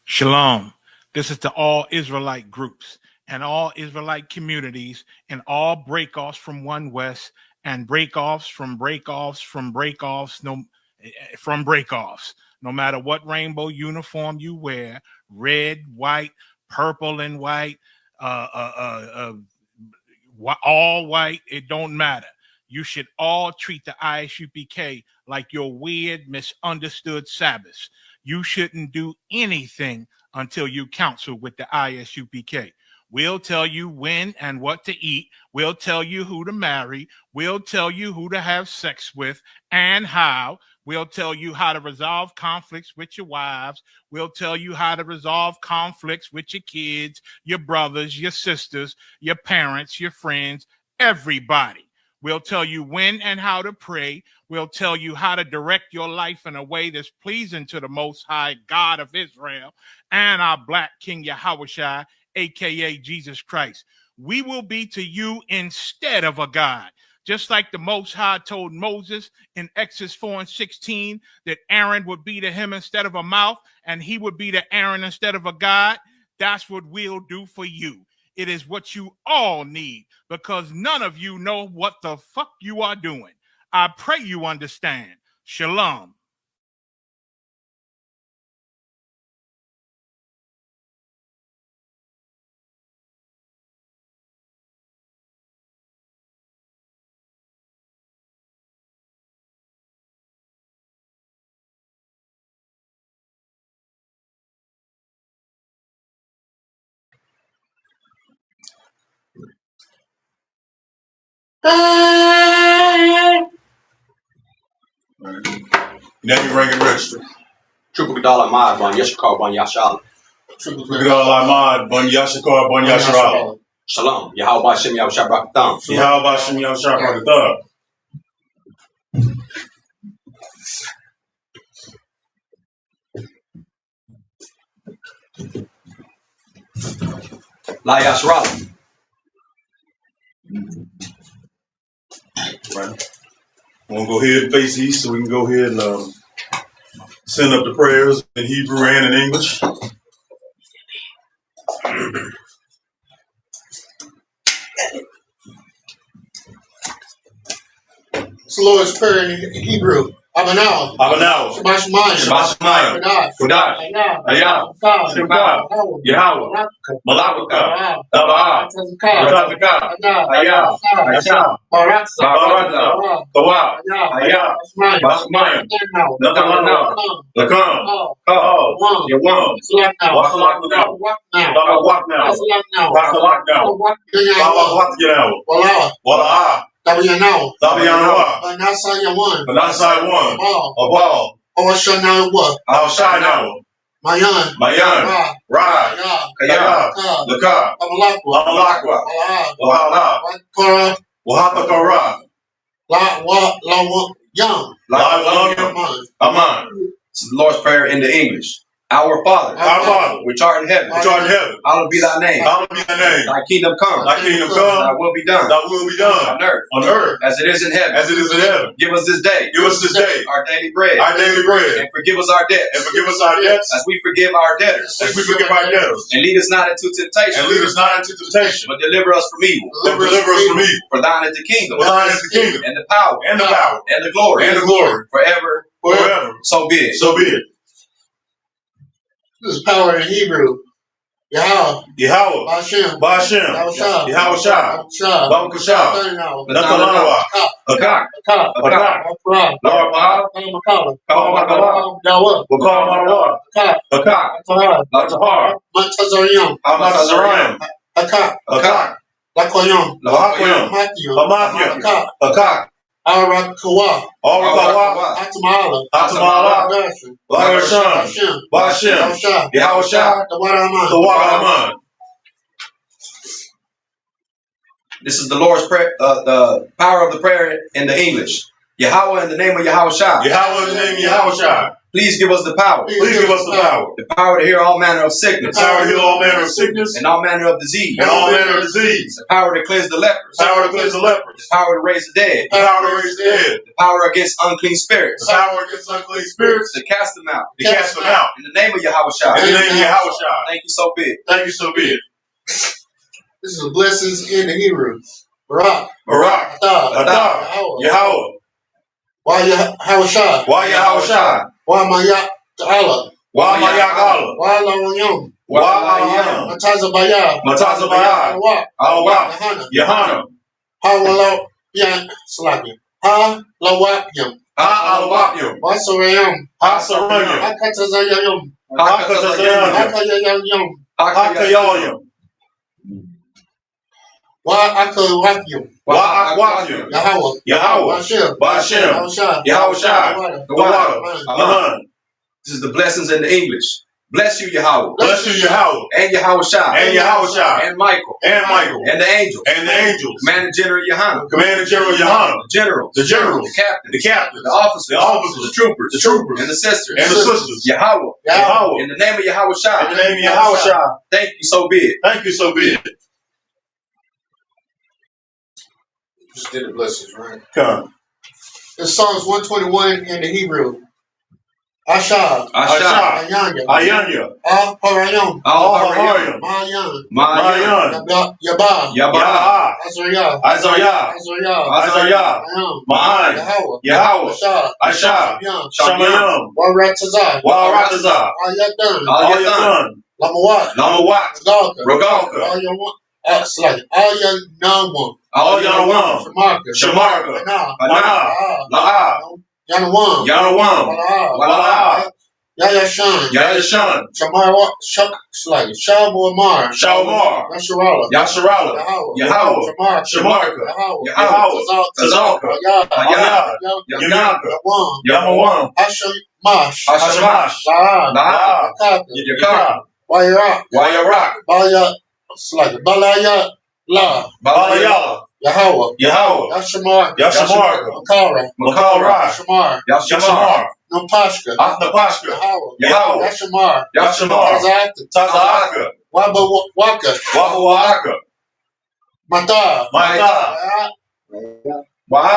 Shalom. This is to all Israelite groups and all Israelite communities and all breakoffs from One West and breakoffs from breakoffs from breakoffs from breakoffs. No matter what rainbow uniform you wear, red, white, purple and white, all white, it don't matter. You should all treat the ISUPK like your weird, misunderstood Sabbaths. You shouldn't do anything until you counsel with the ISUPK. We'll tell you when and what to eat. We'll tell you who to marry. We'll tell you who to have sex with and how. We'll tell you how to resolve conflicts with your wives. We'll tell you how to resolve conflicts with your kids, your brothers, your sisters, your parents, your friends, everybody. We'll tell you when and how to pray. We'll tell you how to direct your life in a way that's pleasing to the Most High God of Israel and our Black King Yahushua, a.k.a. Jesus Christ. We will be to you instead of a God. Just like the Most High told Moses in Exodus 4:16 that Aaron would be to him instead of a mouth and he would be to Aaron instead of a God, that's what we'll do for you. It is what you all need because none of you know what the fuck you are doing. I pray you understand. Shalom. Now you rank and register. Triple Gadal Ahmad, Bon Yeshakar, Bon Yashal. Triple Gadal Ahmad, Bon Yashakar, Bon Yashal. Shalom. Yahweh Shem Yahushua Brakatan. Yahweh Shem Yahushua Brakatan. La Yashra. Right. We're going to go ahead and face east so we can go ahead and send up the prayers in Hebrew and in English. It's the Lord's Prayer in Hebrew. Abanal. Shabbat Shemayim. Kodash. Ayah. Shemka. Yahweh. Malawaka. Tabaa. Ratazaka. Ayah. Aisha. Barata. Kawa. Ayah. Basmayim. Natalana. Lakam. Kao. Yawam. Wasalak now. Baba Wak now. Wasalak now. Baba Wak now. Wala. Tabianawa. Nasai one. A ball. Awashanawa. Al Shai Mayan. Ra. Kaya. Laka. Amalakwa. Wahala. Wahapa Kara. La Young. Aman. This is the Lord's Prayer in the English. Our Father, which art in heaven, hallowed be thy name. Thy kingdom come. Thy will be done. On earth. As it is in heaven. Give us this day. Our daily bread. And forgive us our debts. As we forgive our debtors. And lead us not into temptation. But deliver us from evil. For thine is the kingdom. And the power. And the glory. Forever. So be it. This is power in Hebrew. Yahweh. Bashem. Yahushua. Babakashah. Natalanawa. Akak. Lord Kawamakawa. Wakawamarawa. Akak. Latahar. Amatazariam. Akak. Lakoyom. Hamathiam. Akak. Arakawa. Atamala. Bashem. Yahushua. Tawaraman. This is the Lord's prayer, the power of the prayer in the English. Yahweh in the name of Yahushua. Please give us the power. Please give us the power. The power to hear all manner of sickness. The power to heal all manner of sickness. And all manner of disease. And all manner of disease. The power to cleanse the lepers. The power to cleanse the lepers. The power to raise the dead. The power to raise the dead. The power against unclean spirits. The power against unclean spirits. To cast them out. To cast them out. In the name of Yahushua. In the name of Yahushua. Thank you so big. Thank you so big. This is the blessings in the Hebrew. Barak. Barak. Atah. Yahweh. Why Yahushua? Why Yahushua? Why Mayak Allah? Why Mayak Allah? Why Lawanyam? Why Alayam? Matazabaya. Matazabaya. Awak. Yahana. Hawala Yan Slaki. Ha Lawakyam. Ha Alawakyam. Why Sorayam? Ha Sarayam. Hakatazayam. Ha Katazayam. Hakayayam. Hakayayam. Why Akawakyam? Why Akwakyam. Yahweh. Yahweh. Ba'ashem. Yahushua. The water. This is the blessings in the English. Bless you, Yahweh. Bless you, Yahweh. And Yahushua. And Yahushua. And Michael. And Michael. And the angels. And the angels. Commander General Yohanan. Commander General Yohanan. The generals. The generals. The captains. The captains. The officers. The officers. The troopers. The troopers. And the sisters. And the sisters. Yahweh. Yahweh. In the name of Yahushua. In the name of Yahushua. Thank you so big. Thank you so big. Just did the blessings, right? Come. It's Psalms 121 in the Hebrew. Asha. Asha. Ayanya. Ayanya. Al-Harayam. Al-Harayam. Mayan. Mayan. Yabah. Yabah. Azariah. Azariah. Azariah. Ma'an. Yahweh. Asha. Shamayam. Waratazah. Waratazah. Ayatan. Ayatan. Lamawat. Lamawat. Rogalka. Rogalka. Ayanamwa. Ayanawam. Shamarka. Ana. La'a. Yanawam. Yanawam. Wala'a. Yayashan. Yayashan. Shamarwa. Shalmar. Shalmar. Yasharala. Yasharala. Yahweh. Shamarka. Yahweh. Tazalka. Ayah. Yanaka. Yamawam. Hashamash. Hashamash. La'a. Yakaka. Wayarak. Wayarak. Balaya. La. Balayala. Yahweh. Yashamar. Makara. Makara. Shamar. Yashamar. Napashka. Napashka. Yahweh. Yashamar. Tazaka. Wabawaka. Wabawaka. Mata. Why?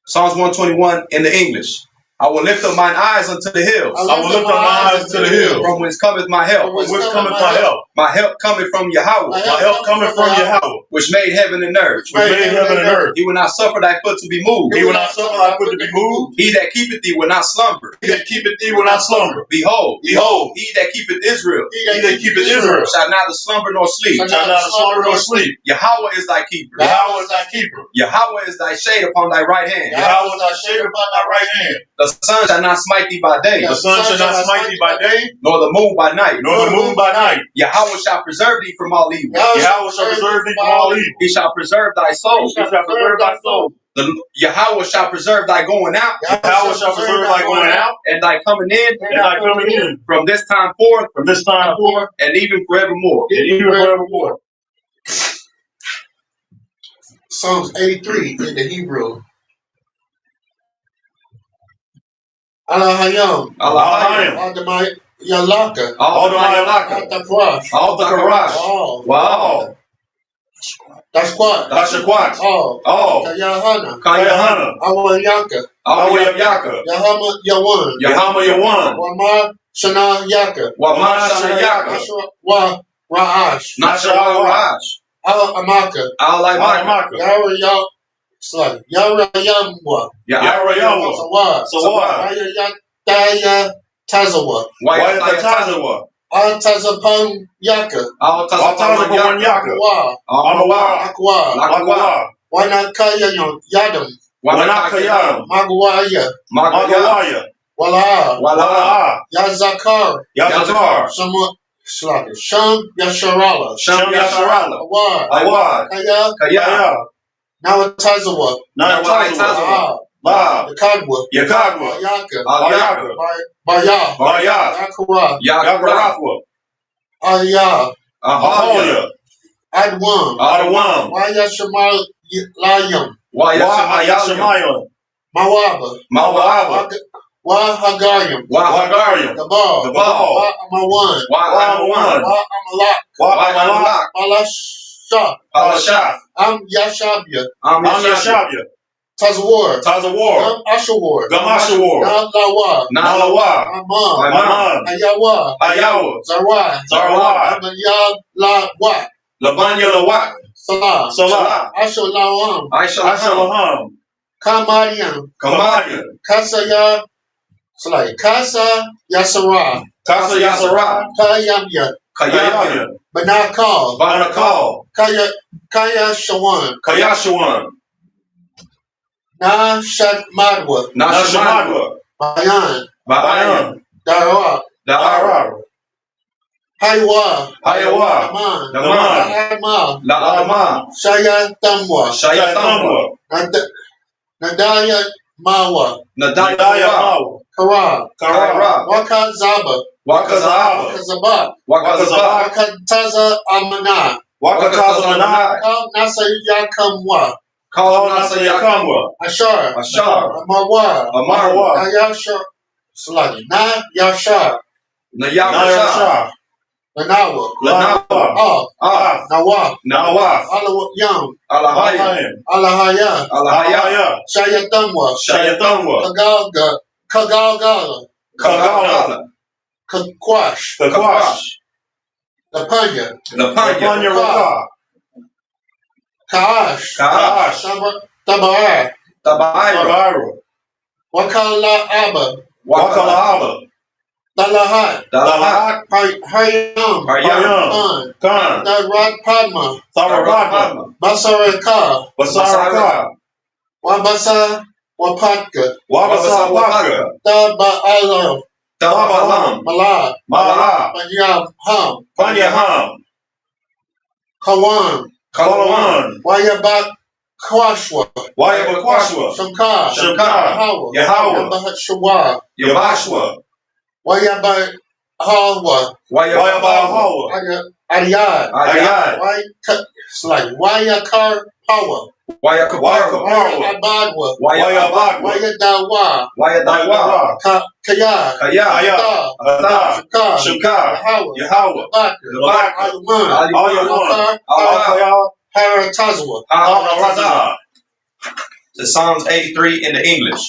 Psalms 121 in the English. I will lift up mine eyes unto the hills. I will lift up my eyes to the hills. From whence cometh my help. From whence cometh my help. My help cometh from Yahweh. My help cometh from Yahweh. Which made heaven and earth. Which made heaven and earth. He will not suffer thy foot to be moved. He will not suffer thy foot to be moved. He that keepeth thee will not slumber. He that keepeth thee will not slumber. Behold. He that keepeth Israel. He that keepeth Israel. Shall neither slumber nor sleep. Shall neither slumber nor sleep. Yahweh is thy keeper. Yahweh is thy keeper. Yahweh is thy shade upon thy right hand. Yahweh is thy shade upon thy right hand. The sun shall not smite thee by day. The sun shall not smite thee by day. Nor the moon by night. Nor the moon by night. Yahweh shall preserve thee from all evil. Yahweh shall preserve thee from all evil. He shall preserve thy soul. He shall preserve thy soul. Yahweh shall preserve thy going out. Yahweh shall preserve thy going out. And thy coming in. And thy coming in. From this time forth. From this time forth. And even forevermore. And even forevermore. Psalms 83 in the Hebrew. Alahayam. Aldamai Yalaka. Altakarash. Wow. Dasquat. Dashaquat. Kayahana. Awayaka. Yahama Yawan. Wama Shana Yaka. Ra'ash. Nasha Amaka. Yarayamwa. Sawad. Daya Tazawa. Tazawa. Altazapang Yaka. Altazapang Yaka. Aqua. Wanakaya Yadam. Magwaya. Wala. Yazakar. Sham Yasharala. Awad. Kaya. Nawatazawa. Yakadwa. Yaka. Baya. Yakura. Aya. Ahoya. Adwam. Adawam. Wayashamayam. Wayashamayam. Mawaba. Mawaba. Wahagarium. Wahagarium. Gabal. Gabal. Wa'amawan. Wa'amawan. Wa'amalak. Wa'amalak. Palasha. Palasha. Yashabia. Yashabia. Tazawar. Tazawar. Ashawar. Ashawar. Nalawa. Nalawa. Amam. Ayawa. Ayawa. Zarwa. Zarwa. Lawa. Labanya Lawak. Salah. Salah. Ashalawam. Aishalaham. Kamadian. Kamadian. Kasaya. Salai. Kasa Yasara. Kasa Yasara. Kayamya. Kayamya. Banakal. Banakal. Kaya Shawan. Kayashawan. Nashamadwa. Nashamadwa. Bayan. Bayan. Dara. Dara. Haywa. Hayawa. Daman. Daman. La'ama. Shayatamwa. Shayatamwa. Nadaya Mawa. Nadaya Mawa. Kara. Kara. Wakazaba. Wakazaba. Wakazaba. Wakazaba. Wakataza Amana. Wakataza Amana. Kal Nasa Yakamwa. Kal Nasa Yakamwa. Ashar. Ashar. Amawa. Amawa. Nayashar. Slagi. Na Yashar. Nayashar. Lanawa. Lanawa. Nawa. Nawa. Alawayam. Alahayam. Alahaya. Alahaya. Shayatamwa. Shayatamwa. Kagalgala. Kagala. Kakwash. Kakwash. Lapanya. Lapanya Raka. Kaash. Kaash. Tabar. Tabaira. Wakala Abba. Wakala Abba. Dalahat. Dalahat. Hayam. Hayam. Khan. Darat Padma. Samarama. Basaraka. Basaraka. Wabasa Wapatka. Wabasa Wapaka. Taba'alam. Tabalam. Malad. Malad. Panyaham. Panyaham. Kawan. Kawan. Wayabat Kwashwa. Wayabakwashwa. Shankar. Shankar. Yahweh. Yabahat Yabashwa. Wayabat Hawa. Wayabat Hawa. Ariyad. Ariyad. Wayakar Power. Wayakapara. Wayabadwa. Wayabadwa. Wayadawa. Wayadawa. Kaya. Kaya. Ada. Shukar. Yahweh. Labaka. Ayaman. Alakaya. Haratazwa. Haratazwa. The Psalms 83 in the English.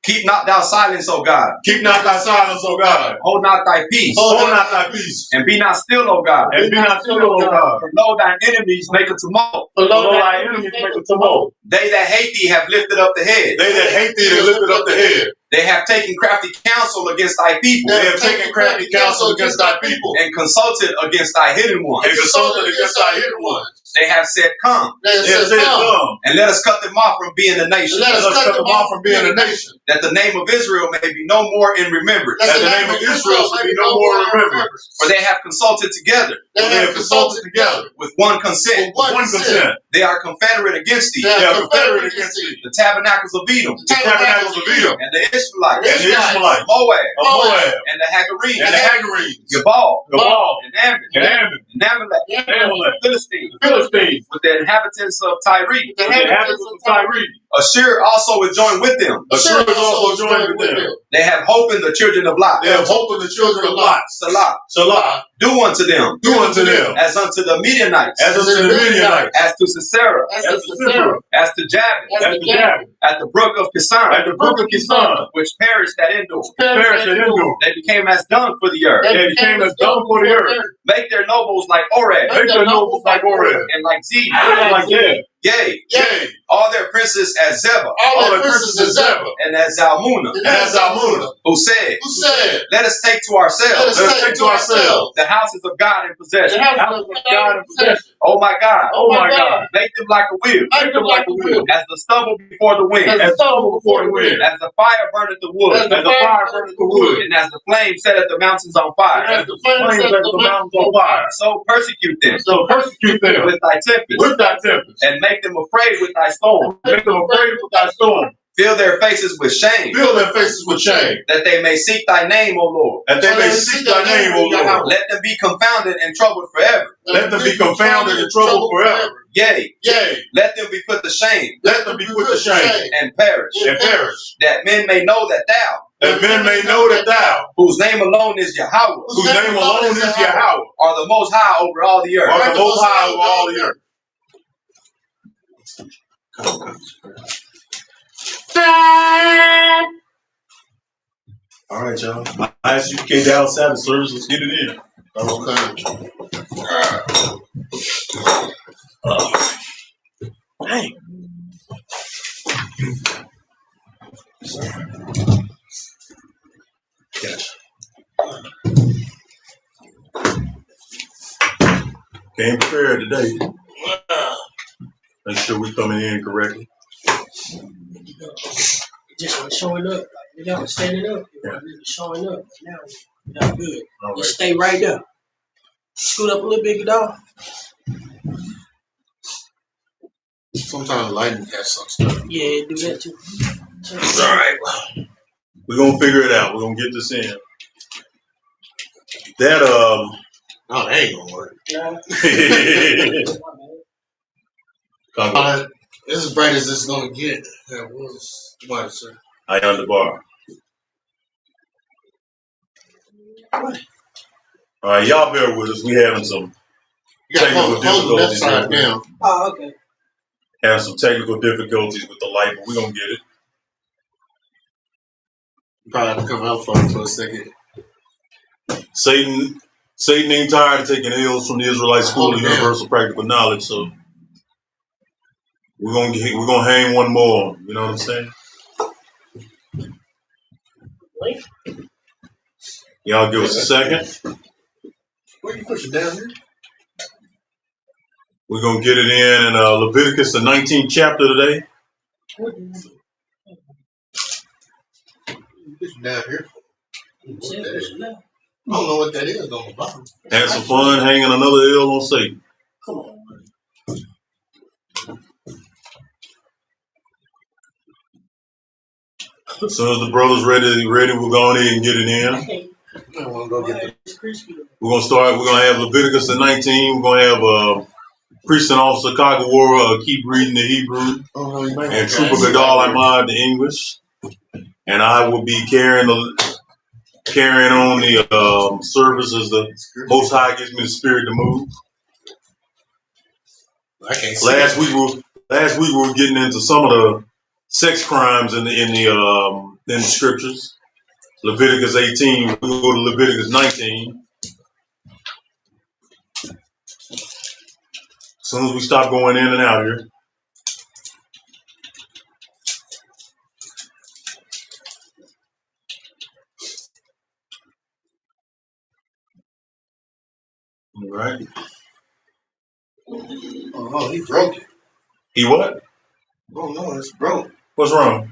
Keep not thou silence, O God. Keep not thy silence, O God. Hold not thy peace. Hold not thy peace. And be not still, O God. And be not still, O God. For lo, thine enemies make a tumult. For lo, thy enemies make a tumult. They that hate thee have lifted up the head. They that hate thee have lifted up the head. They have taken crafty counsel against thy people. They have taken crafty counsel against thy people. And consulted against thy hidden ones. And consulted against thy hidden ones. They have said, come. They have said, come. And let us cut them off from being a nation. Let us cut them off from being a nation. That the name of Israel may be no more in remembrance. That the name of Israel may be no more in remembrance. For they have consulted together. They have consulted together. With one consent. With one consent. They are confederate against thee. They are confederate against thee. The tabernacles of Edom. The tabernacles of Edom. And the Israelites. And the Israelites. Moab. And the Hagarenes. And the Hagarenes. Gebal. And Ammon. And Amalek. The Philistines. With the inhabitants of Tyre. Ashur also is joined with them. Ashur is also joined with them. They have hope in the children of Lot. They have hope in the children of Lot. Salah. Salah. Do unto them. Do unto them. As unto the Midianites. As unto the Midianites. As to Sisera. As to Sisera. As to Jabin. As to Jabin. At the brook of Kisan. At the brook of Kisan. Which perished at Endor. Perished at Endor. They became as dung for the earth. They became as dung for the earth. Make their nobles like Oreb. Make their nobles like Oreb. And like Zeb. And like Zeb. Yea. All their princes as Zebah. All their princes as Zebah. And as Zalmunna. Who said, let us take to ourselves. Let us take to ourselves the houses of God in possession. Oh my God. Oh my God. Make them like a wheel. Make them like a wheel. As the stubble before the wind. As the stubble before the wind. As the fire burneth the wood. As the fire burneth the wood. And as the flame setteth the mountains on fire. As the flame setteth the mountains on fire. So persecute them. So persecute them with thy tempest. With thy tempest. And make them afraid with thy storm. Make them afraid with thy storm. Fill their faces with shame. Fill their faces with shame. That they may seek thy name, O Lord. That they may seek thy name, O Lord. Let them be confounded and troubled forever. Let them be confounded and troubled forever. Yea. Yea. Let them be put to shame. Let them be put to shame. And perish. And perish. That men may know that thou. That men may know that thou. Whose name alone is Yahweh. Whose name alone is Yahweh. Are the most high over all the earth. Are the most high over all the earth. All right, y'all. My ISUPK Dallas Sabbath service. Let's get it in. Okay. Dang. Gotcha. Came prepared today. Make sure we're coming in correctly. Just showing up. You know, standing up. Yeah. Showing up. Now, you're good. All right. Just stay right there. Scoot up a little bit, dog. Sometimes lighting has some stuff. Yeah, do that too. All right. We're going to figure it out. We're going to get this in. That, no, that ain't going to work. This is bright as it's going to get. That was what, sir? I on the bar. All right, y'all bear with us. We having some technical difficulties. Left side down. Oh, okay. Have some technical difficulties with the light, but we're going to get it. You probably have to come out for a second. Satan ain't tired of taking L's from the Israelite School of Universal Practical Knowledge, so we're gonna hang one more. You know what I'm saying? Y'all give us a second. Where you pushing down here? We're gonna get it in Leviticus, the 19th chapter today. Pushing down here. I don't know what that is on the bottom. Had some fun hanging another L on Satan. Come on, man. As soon as the brother's ready, we're going in and get it in. I want to go get We're gonna have Leviticus the 19. We're gonna have priest and officer Kagawara keep reading the Hebrew, and Trooper Gadal Ahmad the English, and I will be carrying on the service as the Most High gives me the spirit to move. I can't see Last week we were getting into some of the sex crimes in the scriptures. Leviticus 18. We go to Leviticus 19. As soon as we stop going in and out here. All right. Oh, he broke it. He what? Oh no, it's broke. What's wrong?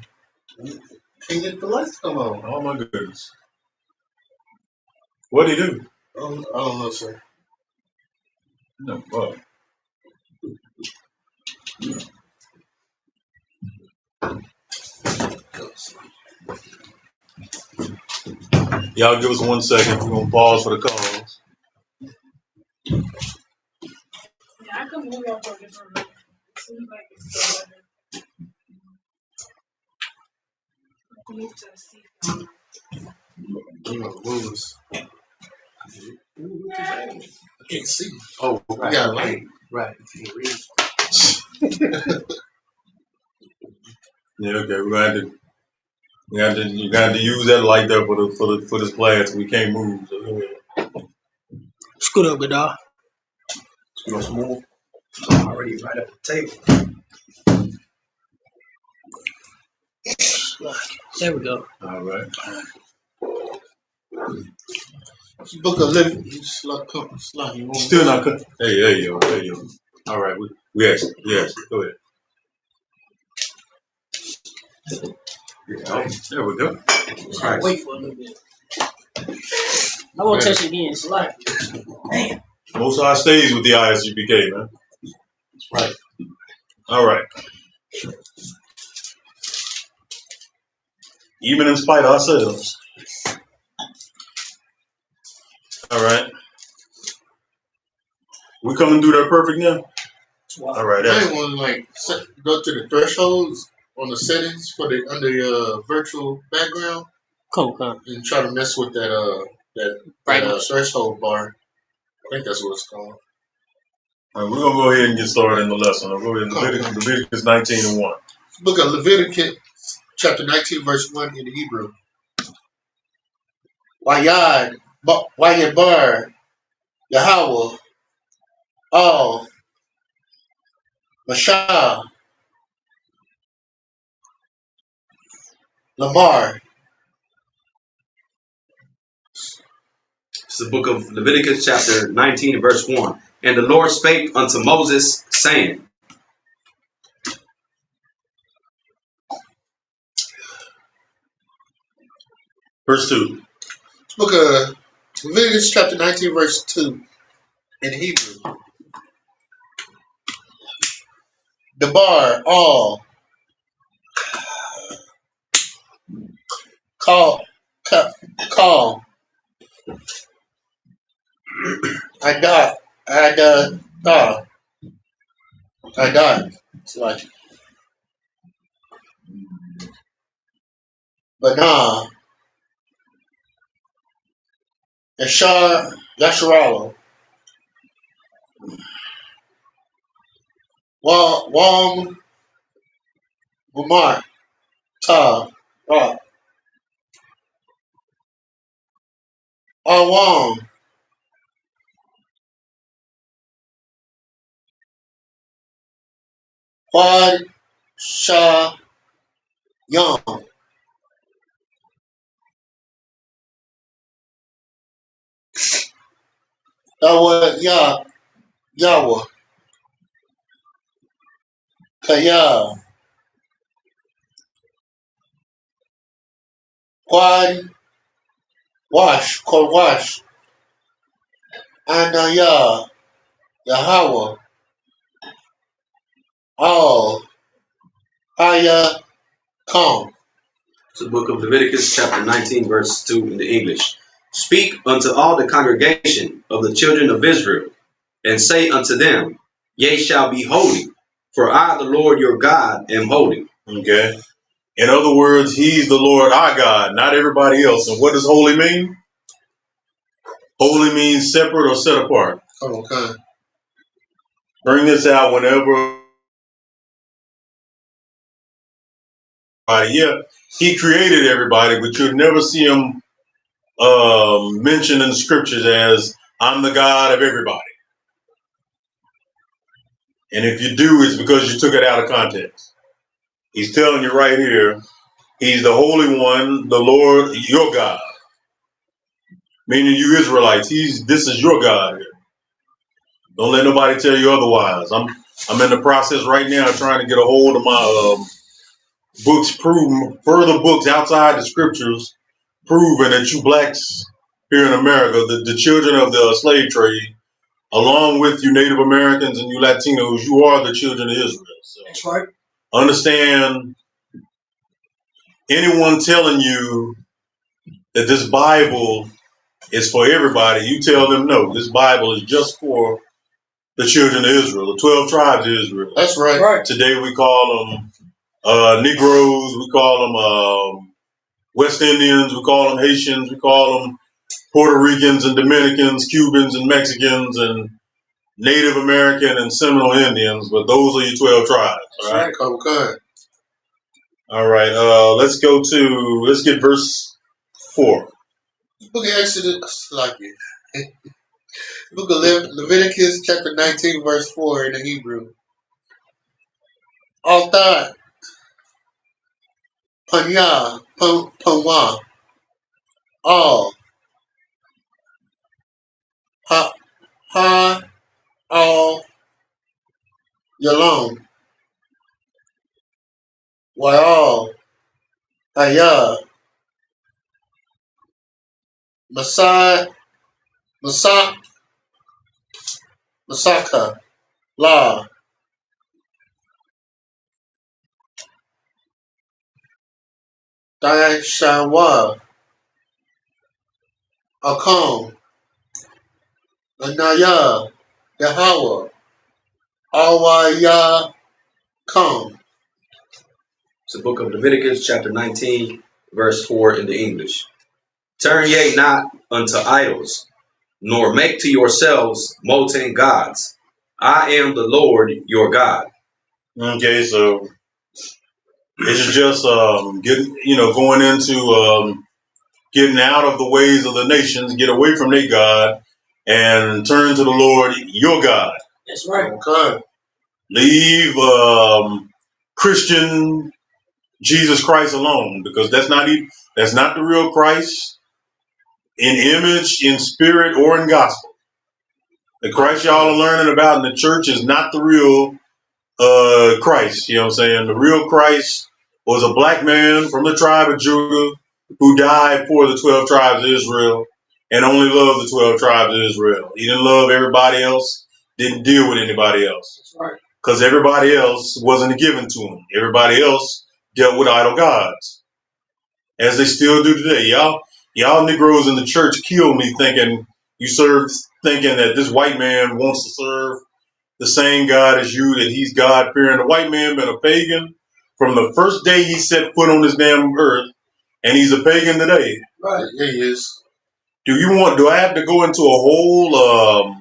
Can't get the lights come on. Oh my goodness. What'd he do? I don't know, sir. No, what? Y'all give us 1 second. We're gonna pause for the calls. Yeah, I can move on for a different room. It seems like it's still better. Move to a seat. I can't see. Oh, right. You got a light. Right. Yeah, okay. We got to use that light there for this class. We can't move. So, Scoot up, dog. Scoot up some more. Already right at the table. There we go. All right. Book of living. Still not cut. Hey, there you go. All right. We asked. Go ahead. Yeah, there we go. Right. Wait for a little bit. I won't touch it again. It's light. Man. Most High stays with the ISUPK, man. Right. All right. even in spite of ourselves. All right. We coming through that perfect now? All right. I ain't want to like go to the thresholds on the settings for the under your virtual background. Cool. And try to mess with that threshold bar. I think that's what it's called. All right, we're gonna go ahead and get started in the lesson. I'll go ahead and Leviticus 19:1. Book of Leviticus, chapter 19, verse 1 in the Hebrew. Wayad Bar Yahweh Al Mashah Lamar. It's the book of Leviticus, chapter 19, verse 1. And the Lord spake unto Moses, saying, Verse 2. Book of Leviticus, chapter 19, verse 2 in Hebrew. The bar all call I got it's like Banah Yasharalo Wam Gumar Ta Ra Awam Quad Shah Yom Yahweh Kaya Quad Wash Anaya Yahweh All Haya Kom. it's the book of Leviticus, chapter 19, verse 2 in the English. Speak unto all the congregation of the children of Israel, and say unto them, Ye shall be holy, for I, the Lord your God, am holy. Okay. In other words, he's the Lord our God, not everybody else. And what does holy mean? Holy means separate or set apart. Okay. Bring this out whenever. Yeah, he created everybody, but you'll never see him mentioned in the scriptures as I'm the God of everybody. And if you do, it's because you took it out of context. He's telling you right here, he's the Holy One, the Lord, your God. Meaning you Israelites, this is your God here. Don't let nobody tell you otherwise. I'm in the process right now trying to get a hold of my books, further books outside the scriptures, proving that you blacks here in America, the children of the slave trade, along with you Native Americans and you Latinos, you are the children of Israel. So that's right. Understand, anyone telling you that this Bible is for everybody, you tell them no, this Bible is just for the children of Israel, the 12 tribes of Israel. That's right. Today we call them Negroes, we call them West Indians, we call them Haitians, we call them Puerto Ricans and Dominicans, Cubans and Mexicans and Native American and Seminole Indians, but those are your 12 tribes. That's right. Okay. All right, let's get verse 4. Book of Exodus, like it. Book of Leviticus, chapter 19, verse 4 in the Hebrew. All thought, Panya, Panwa, all, ha, all, Yalom, Wa'al, Haya, Masai, Masaka, La, Diashawa, Akam, Anaya, Yahweh, Awaya, Kam. It's the book of Leviticus, chapter 19, verse 4 in the English. Turn ye not unto idols, nor make to yourselves molten gods. I am the Lord your God. Okay, so it's just going into getting out of the ways of the nations, get away from their God, and turn to the Lord your God. That's right. Okay. Leave Christian Jesus Christ alone, because that's not the real Christ in image, in spirit, or in gospel. The Christ y'all are learning about in the church is not the real Christ. You know what I'm saying? The real Christ was a black man from the tribe of Judah who died for the 12 tribes of Israel and only loved the 12 tribes of Israel. He didn't love everybody else, didn't deal with anybody else. That's right. Because everybody else wasn't given to him. Everybody else dealt with idol gods, as they still do today. Y'all Negroes in the church kill me thinking that this white man wants to serve the same God as you, that he's God fearing. The white man been a pagan from the first day he set foot on this damn earth, and he's a pagan today. Right. Yeah, he is. Do I have to go into a whole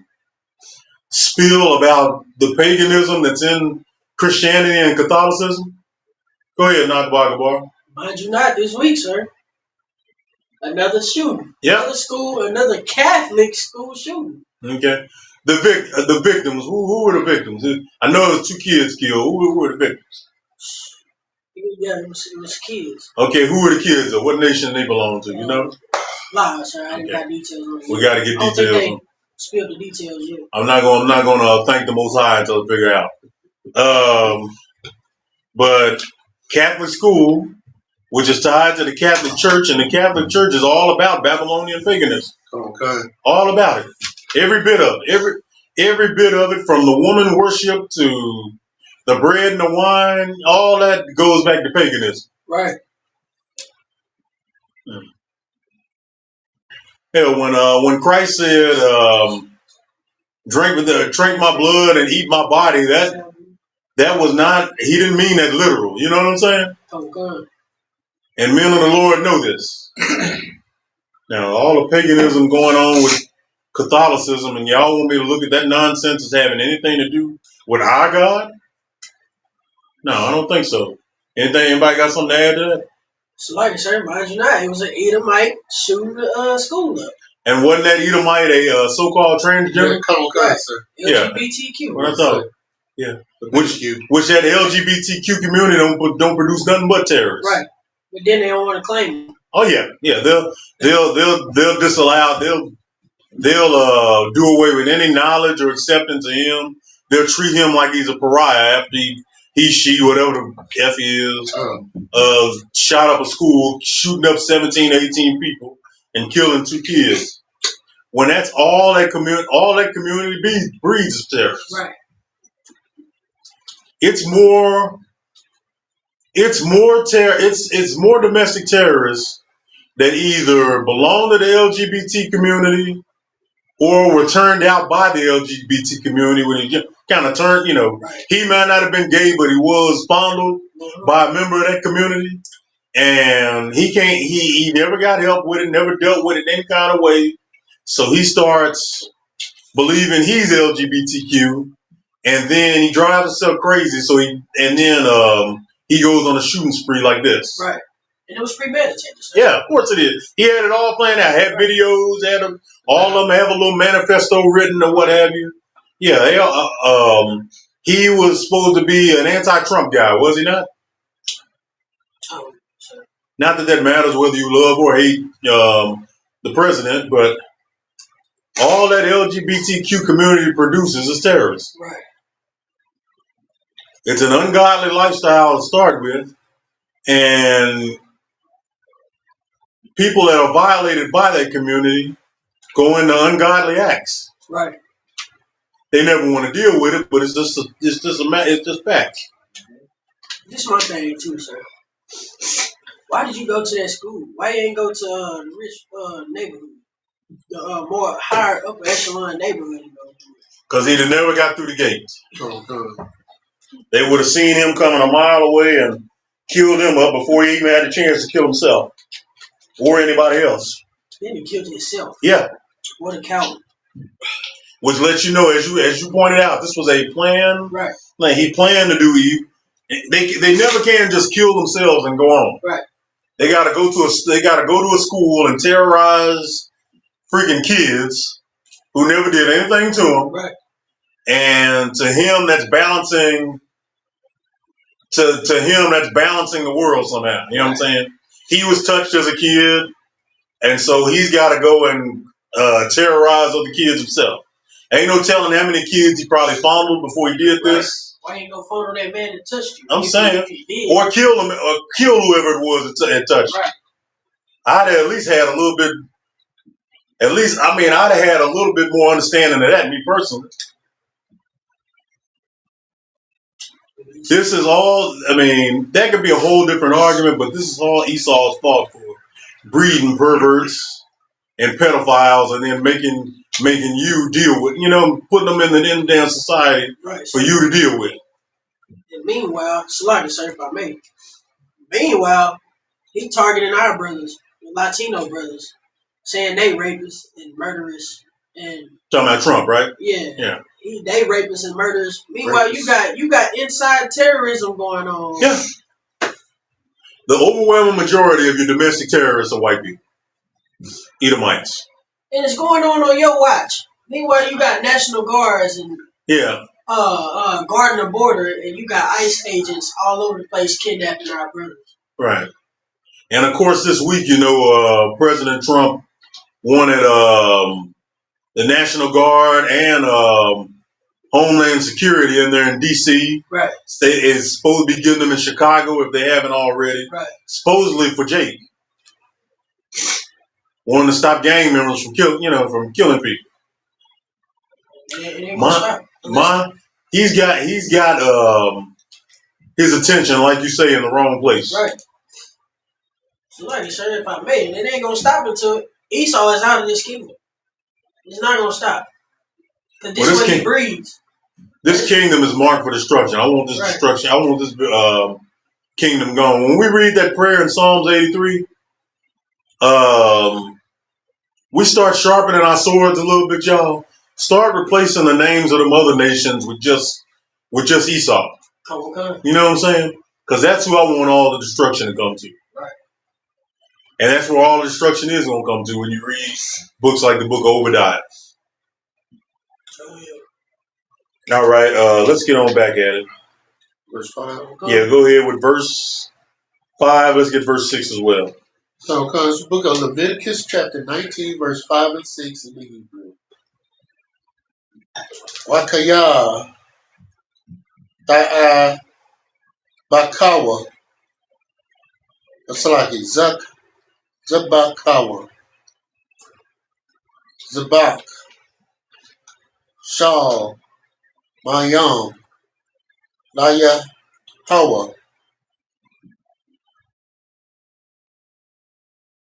spiel about the paganism that's in Christianity and Catholicism? Go ahead, not Bagabar. Mind you not, this week, sir. Another shooting. Yep. Another Catholic school shooting. Okay. The victims. Who were the victims? I know it was 2 kids killed. Who were the victims? Yeah, it was kids. Okay, who were the kids? Or what nation they belong to? You know? Lie, sir. I didn't got details on it. We got to get details. I don't think they spilled the details yet. I'm not going to thank the Most High until I figure it out. But Catholic school, which is tied to the Catholic Church, and the Catholic Church is all about Babylonian paganism. Okay. All about it. Every bit of it. Every bit of it, from the woman worship to the bread and the wine, all that goes back to paganism. Right. Hell, when Christ said, "Drink my blood and eat my body," that was not. He didn't mean that literal. You know what I'm saying? Okay. And men of the Lord know this. Now, all the paganism going on with Catholicism, and y'all want me to look at that nonsense as having anything to do with our God? No, I don't think so. Anybody got something to add to that? So, like I said, mind you not, it was an Edomite shooting the school up. And wasn't that Edomite a so-called transgender? Okay, sir. LGBTQ. What I thought. Yeah. Which that LGBTQ community don't produce nothing but terrorists. Right. But then they don't want to claim it. Oh yeah, yeah. They'll disallow. They'll do away with any knowledge or acceptance of him. They'll treat him like he's a pariah after she, whatever the F he is, shot up a school, shooting up 17, 18 people and killing 2 kids. When that's all that community breeds is terrorists. Right. It's more domestic terrorists that either belong to the LGBT community or were turned out by the LGBT community when he kind of turned, right. He might not have been gay, but he was fondled by a member of that community. And he never got help with it, never dealt with it in any kind of way. So he starts believing he's LGBTQ, and then he drives himself crazy. He goes on a shooting spree like this. Right. And it was premeditated. Yeah, of course it is. He had it all planned out. Had videos, all of them have a little manifesto written or what have you. Yeah, he was supposed to be an anti-Trump guy, was he not? Oh, sure. Not that matters whether you love or hate the president, but all that LGBTQ community produces is terrorists. Right. It's an ungodly lifestyle to start with, and people that are violated by that community go into ungodly acts. Right. They never want to deal with it, but it's just facts. This is my thing too, sir. Why did you go to that school? Why you ain't go to the rich neighborhood, the more higher upper echelon neighborhood? Because he'd have never got through the gates. Oh, They would have seen him coming a mile away and killed him up before he even had a chance to kill himself or anybody else. Then he killed himself. Yeah. What a coward. Which lets you know, as you pointed out, this was a plan. Right. Like he planned to do evil. They never can just kill themselves and go on. Right. They got to go to a school and terrorize freaking kids who never did anything to them. Right. And to him, that's balancing. To him, that's balancing the world somehow. You know what I'm saying? He was touched as a kid, and so he's got to go and terrorize other kids himself. Ain't no telling how many kids he probably fondled before he did this. Why ain't no fondle that man that touched you? I'm saying, or kill him, or kill whoever it was that touched you. Right. I'd have at least had a little bit. I'd have had a little bit more understanding of that, me personally. This is all, that could be a whole different argument, but this is all Esau's fault for breeding perverts and pedophiles and then making you deal with, putting them in the end damn society for you to deal with. And meanwhile, Salaki, sir, if I may. Meanwhile, he targeting our brothers, the Latino brothers, saying they rapists and murderers and talking about Trump, right? Yeah. They rapists and murderers. Meanwhile, you got inside terrorism going on. Yeah. The overwhelming majority of your domestic terrorists are white people. Edomites. And it's going on your watch. Meanwhile, you got National Guards and guarding the border, and you got ICE agents all over the place kidnapping our brothers. Right. And of course, this week, President Trump wanted the National Guard and Homeland Security in there in D.C. Right. It's supposed to be getting them in Chicago if they haven't already. Right. Supposedly for Jake. Wanting to stop gang members from killing people. He's got his attention, like you say, in the wrong place. Right. So like, sir, if I may, and it ain't gonna stop until Esau is out of this kingdom. It's not gonna stop. Because this is what he breeds. This kingdom is marked for destruction. I want this destruction. I want this kingdom gone. When we read that prayer in Psalms 83, we start sharpening our swords a little bit, y'all. Start replacing the names of the other nations with just Esau. Okay. You know what I'm saying? Because that's who I want all the destruction to come to. Right. And that's where all the destruction is going to come to when you read books like the book of Obadiah. All right, let's get on back at it. Verse 5. Yeah, go ahead with verse 5. Let's get verse 6 as well. So it comes the book of Leviticus chapter 19, verse 5 and 6 in the Hebrew. Wakaya Ta'a Bakawa. That's like it. Zabakawa. Zabak. Shaw. Mayam. Laya Hawa.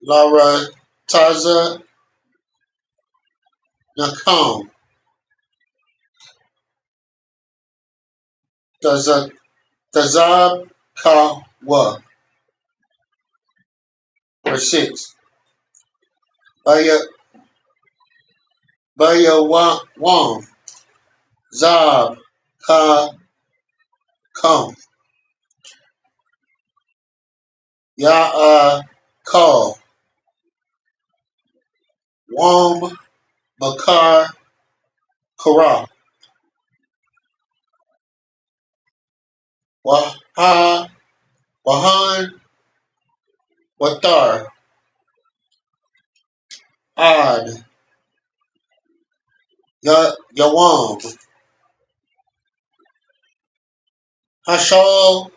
Lara Taza Nakam. Tazab Kawa. Verse 6. Baya Wam. Zab Ka Kam. Ya Call. Wam Makar Kara. Wahan Watar. Ad. Yawam. Hashal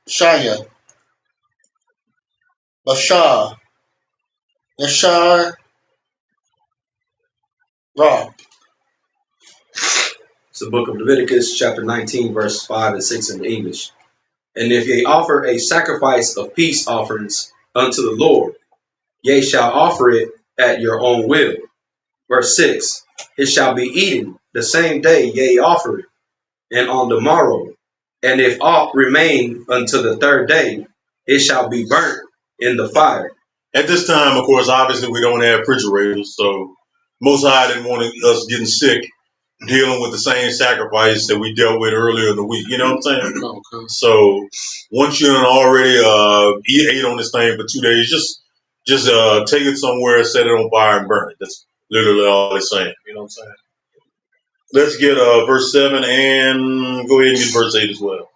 Shaya. Bashar. Yashar Ra. It's the book of Leviticus, chapter 19, verse 5 and 6 in the English. And if ye offer a sacrifice of peace offerings unto the Lord, ye shall offer it at your own will. Verse 6, it shall be eaten the same day ye offer it, and on the morrow. And if aught remain until the third day, it shall be burnt in the fire. At this time, of course, obviously we don't have refrigerators, so Most High didn't want us getting sick dealing with the same sacrifice that we dealt with earlier in the week. You know what I'm saying? Okay. So once you already ate on this thing for 2 days, just take it somewhere, set it on fire, and burn it. That's literally all it's saying. You know what I'm saying? Let's get verse 7 and go ahead and get verse 8 as well.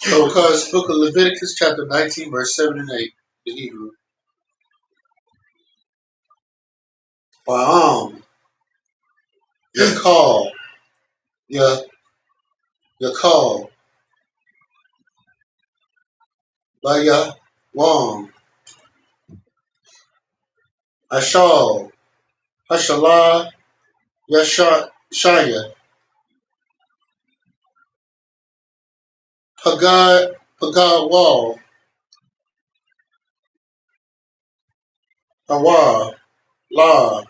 Because book of Leviticus chapter 19 verse 7 and 8, the Hebrew. Your call, your call, by your wong, Ashal, Hashalah, Shaya, Pagad Wall, Hawa, La,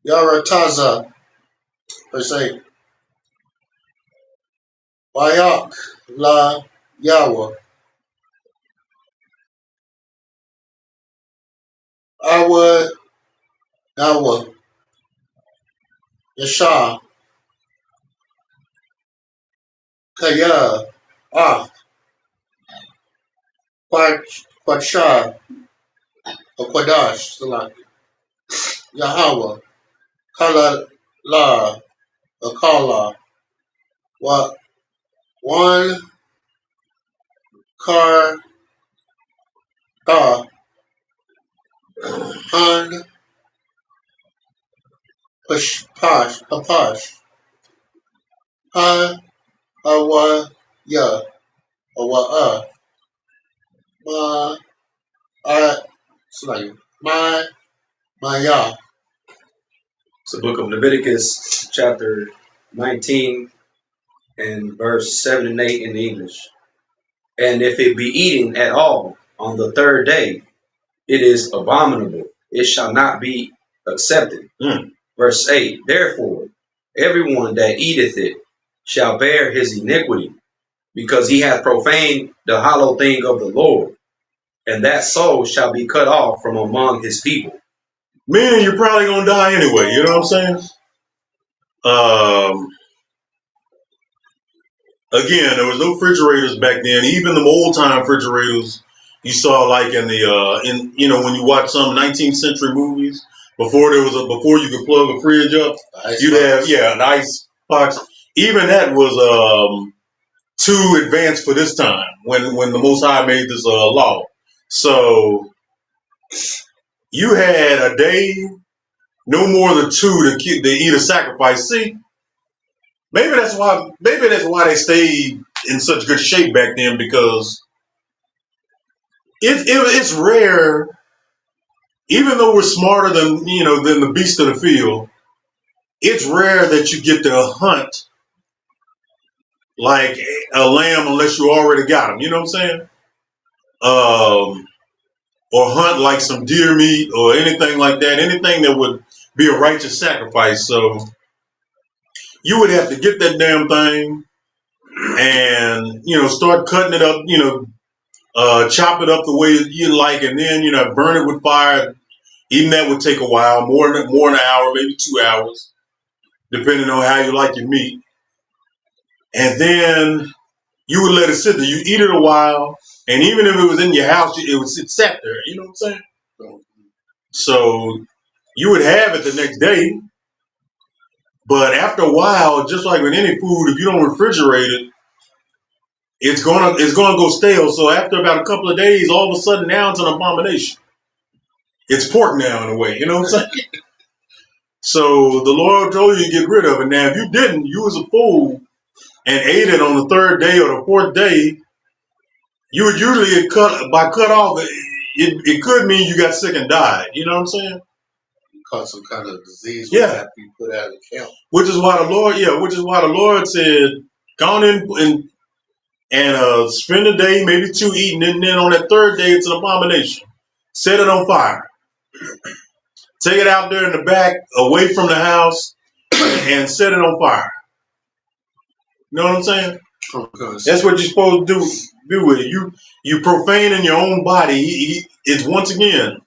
Yarataza, verse 8, Bayak, La, Yawa, Awa, Nawa, Yasha, Kaya, Ah, Quadsha, or Quadash, Salaki, Yahweh, Kala, La, or Kala, What, one, Kar, Da, Han, Papash, Ha, Awa, Ya, Awa, Ma, Salaki, Maya. It's the book of Leviticus, chapter 19, and verse 7 and 8 in English. And if it be eaten at all on the third day, it is abominable. It shall not be accepted. Verse 8, therefore, everyone that eateth it shall bear his iniquity, because he hath profaned the hollow thing of the Lord, and that soul shall be cut off from among his people. Man, you're probably gonna die anyway. You know what I'm saying? Again, there was no refrigerators back then. Even the old time refrigerators you saw, like in the when you watch some 19th century movies, before you could plug a fridge up, you'd have an ice box. Even that was too advanced for this time when the Most High made this law. So you had a day, no more than two to eat a sacrifice. See, maybe that's why they stayed in such good shape back then, because it's rare, even though we're smarter than the beast of the field. It's rare that you get to hunt like a lamb unless you already got him. You know what I'm saying? Or hunt like some deer meat or anything like that. Anything that would be a righteous sacrifice. So you would have to get that damn thing and start cutting it up. Chop it up the way you like, and then burn it with fire. Even that would take a while, more than an hour, maybe 2 hours, depending on how you like your meat. And then you would let it sit there. You eat it a while, and even if it was in your house, it would sat there. You know what I'm saying? So you would have it the next day, but after a while, just like with any food, if you don't refrigerate it, it's gonna go stale. So after about a couple of days, all of a sudden now it's an abomination. It's pork now in a way. You know what I'm saying? So the Lord told you to get rid of it. Now, if you didn't, you was a fool and ate it on the third day or the fourth day, you would usually cut off. It could mean you got sick and died. You know what I'm saying? You caught some kind of disease. Yeah. After you put out of the camp. Which is why the Lord said, "Go on in and and spend a day, maybe two, eating it, and then on that third day, it's an abomination. Set it on fire. Take it out there in the back, away from the house, and set it on fire. You know what I'm saying? That's what you're supposed to do with it. You profaning your own body. It's once again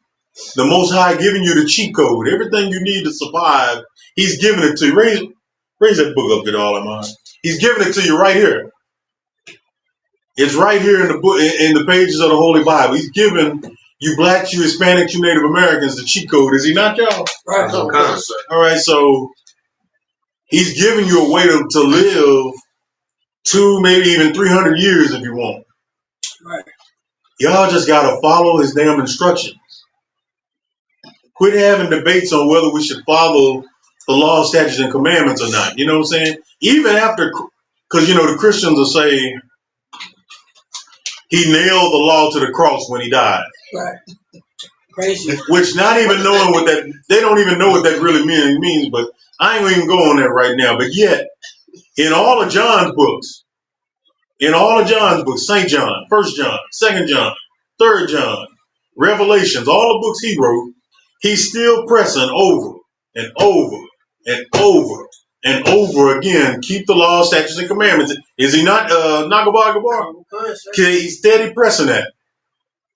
the Most High giving you the cheat code. Everything you need to survive, He's giving it to you. Raise that book up, get all of mine. He's giving it to you right here. It's right here in the book, in the pages of the Holy Bible. He's giving you blacks, you Hispanics, you Native Americans the cheat code. Is He not, y'all? Right. All right, so He's giving you a way to live 2, maybe even 300 years if you want. Right. Y'all just gotta follow His damn instructions. Quit having debates on whether we should follow the law, statutes, and commandments or not. You know what I'm saying? Even after, because the Christians will say He nailed the law to the cross when He died. Right. Crazy. Which not even knowing what that, they don't even know what that really means. But I ain't even going there right now. But yet, in all of John's books, St. John, 1 John, 2 John, 3 John, Revelations, all the books he wrote, he's still pressing over and over and over and over again. Keep the law, statutes, and commandments. Is he not Nagabar? Okay, he's steady pressing that.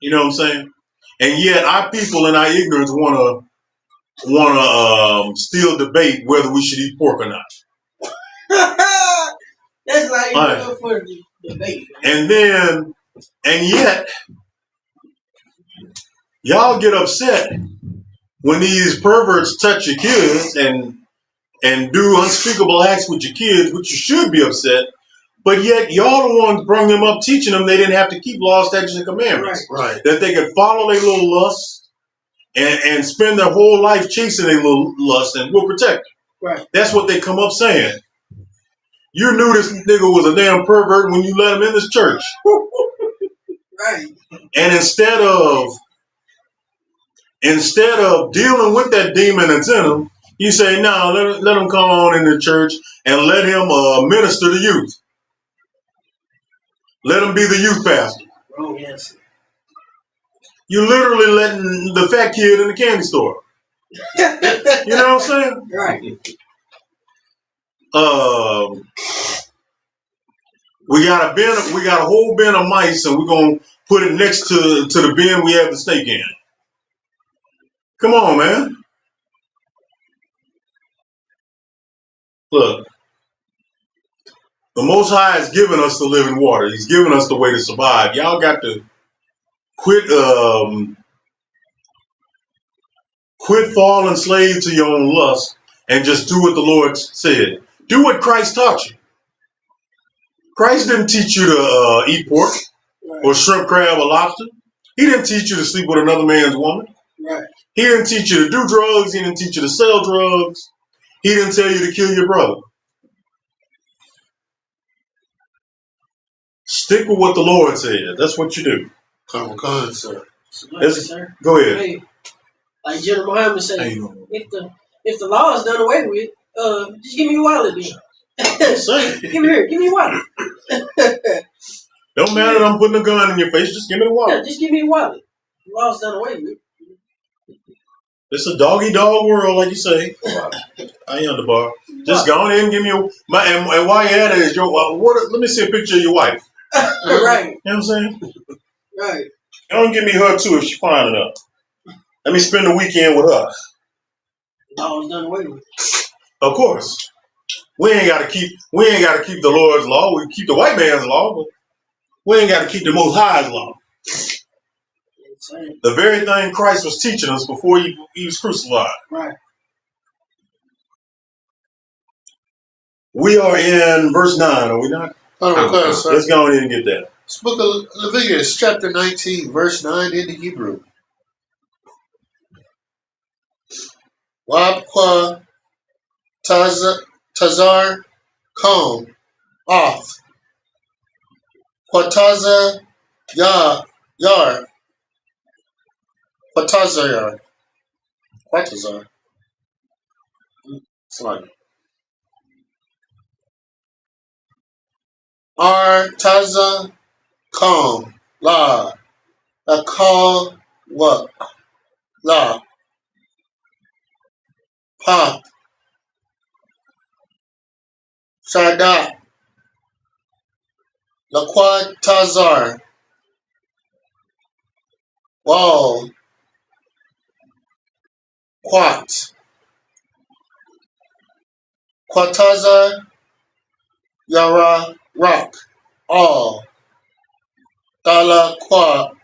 You know what I'm saying? And yet our people in our ignorance wanna still debate whether we should eat pork or not. That's not even good for the debate. And yet, y'all get upset when these perverts touch your kids and do unspeakable acts with your kids, which you should be upset. But yet, y'all the ones bring them up, teaching them they didn't have to keep laws, statutes, and commandments. Right. That they could follow their little lusts and spend their whole life chasing their little lusts, and we'll protect them. Right. That's what they come up saying. You knew this nigga was a damn pervert when you let him in this church. Right. And instead of dealing with that demon that's in him, you say, no, let him come on in the church and let him minister to youth. Let him be the youth pastor. Oh, yes. You literally letting the fat kid in the candy store. You know what I'm saying? Right. We got a whole bin of mice, and we're gonna put it next to the bin we have the steak in. Come on, man. Look, the Most High has given us the living water. He's given us the way to survive. Y'all got to quit falling slave to your own lust and just do what the Lord said. Do what Christ taught you. Christ didn't teach you to eat pork or shrimp, crab, or lobster. He didn't teach you to sleep with another man's woman. Right. He didn't teach you to do drugs. He didn't teach you to sell drugs. He didn't tell you to kill your brother. Stick with what the Lord said. That's what you do. Come on, sir. Sir. Go ahead. Hey, like General Muhammad said, if the law is done away with, just give me your wallet, then. Give me your wallet. Don't matter that I'm putting a gun in your face. Just give me the wallet. Yeah, just give me your wallet. The law's done away with. It's a doggy-dog world, like you say. I am the bar. Just go on in and give me and while you're at it, is let me see a picture of your wife. Right. You know what I'm saying? Right. Don't give me her too if she's fine enough. Let me spend the weekend with her. The law's done away with. Of course. We ain't gotta keep the Lord's law. We keep the white man's law, but we ain't gotta keep the Most High's law. The very thing Christ was teaching us before he was crucified. Right. We are in verse 9, are we not? Let's go on in and get that. This book of Leviticus, chapter 19, verse 9 in the Hebrew. Wabqua Tazar Kom Off Quataza Yar Quatazar. It's like Artaza Calm La Akal Wa La Pa Sadat Laquad Tazar Wal Quat Quataza Yara Rock All Dala Quat.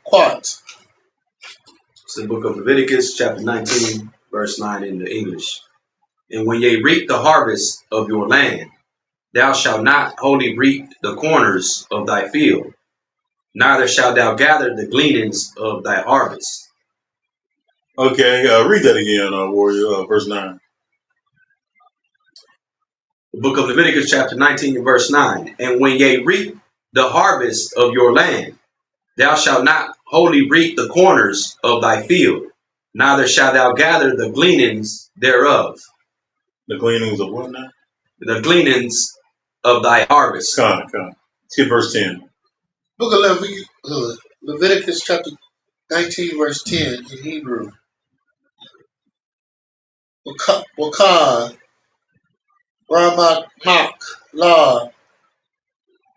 It's the book of Leviticus, chapter 19, verse 9 in the English. And when ye reap the harvest of your land, thou shalt not wholly reap the corners of thy field, neither shalt thou gather the gleanings of thy harvest. Okay, read that again, Warrior, verse 9. The book of Leviticus, chapter 19, verse 9. And when ye reap the harvest of your land, thou shalt not wholly reap the corners of thy field, neither shalt thou gather the gleanings thereof. The gleanings of what now? The gleanings of thy harvest. Come. Skip verse 10. Book of Leviticus chapter 19 verse 10 in Hebrew. Wakah Ramak La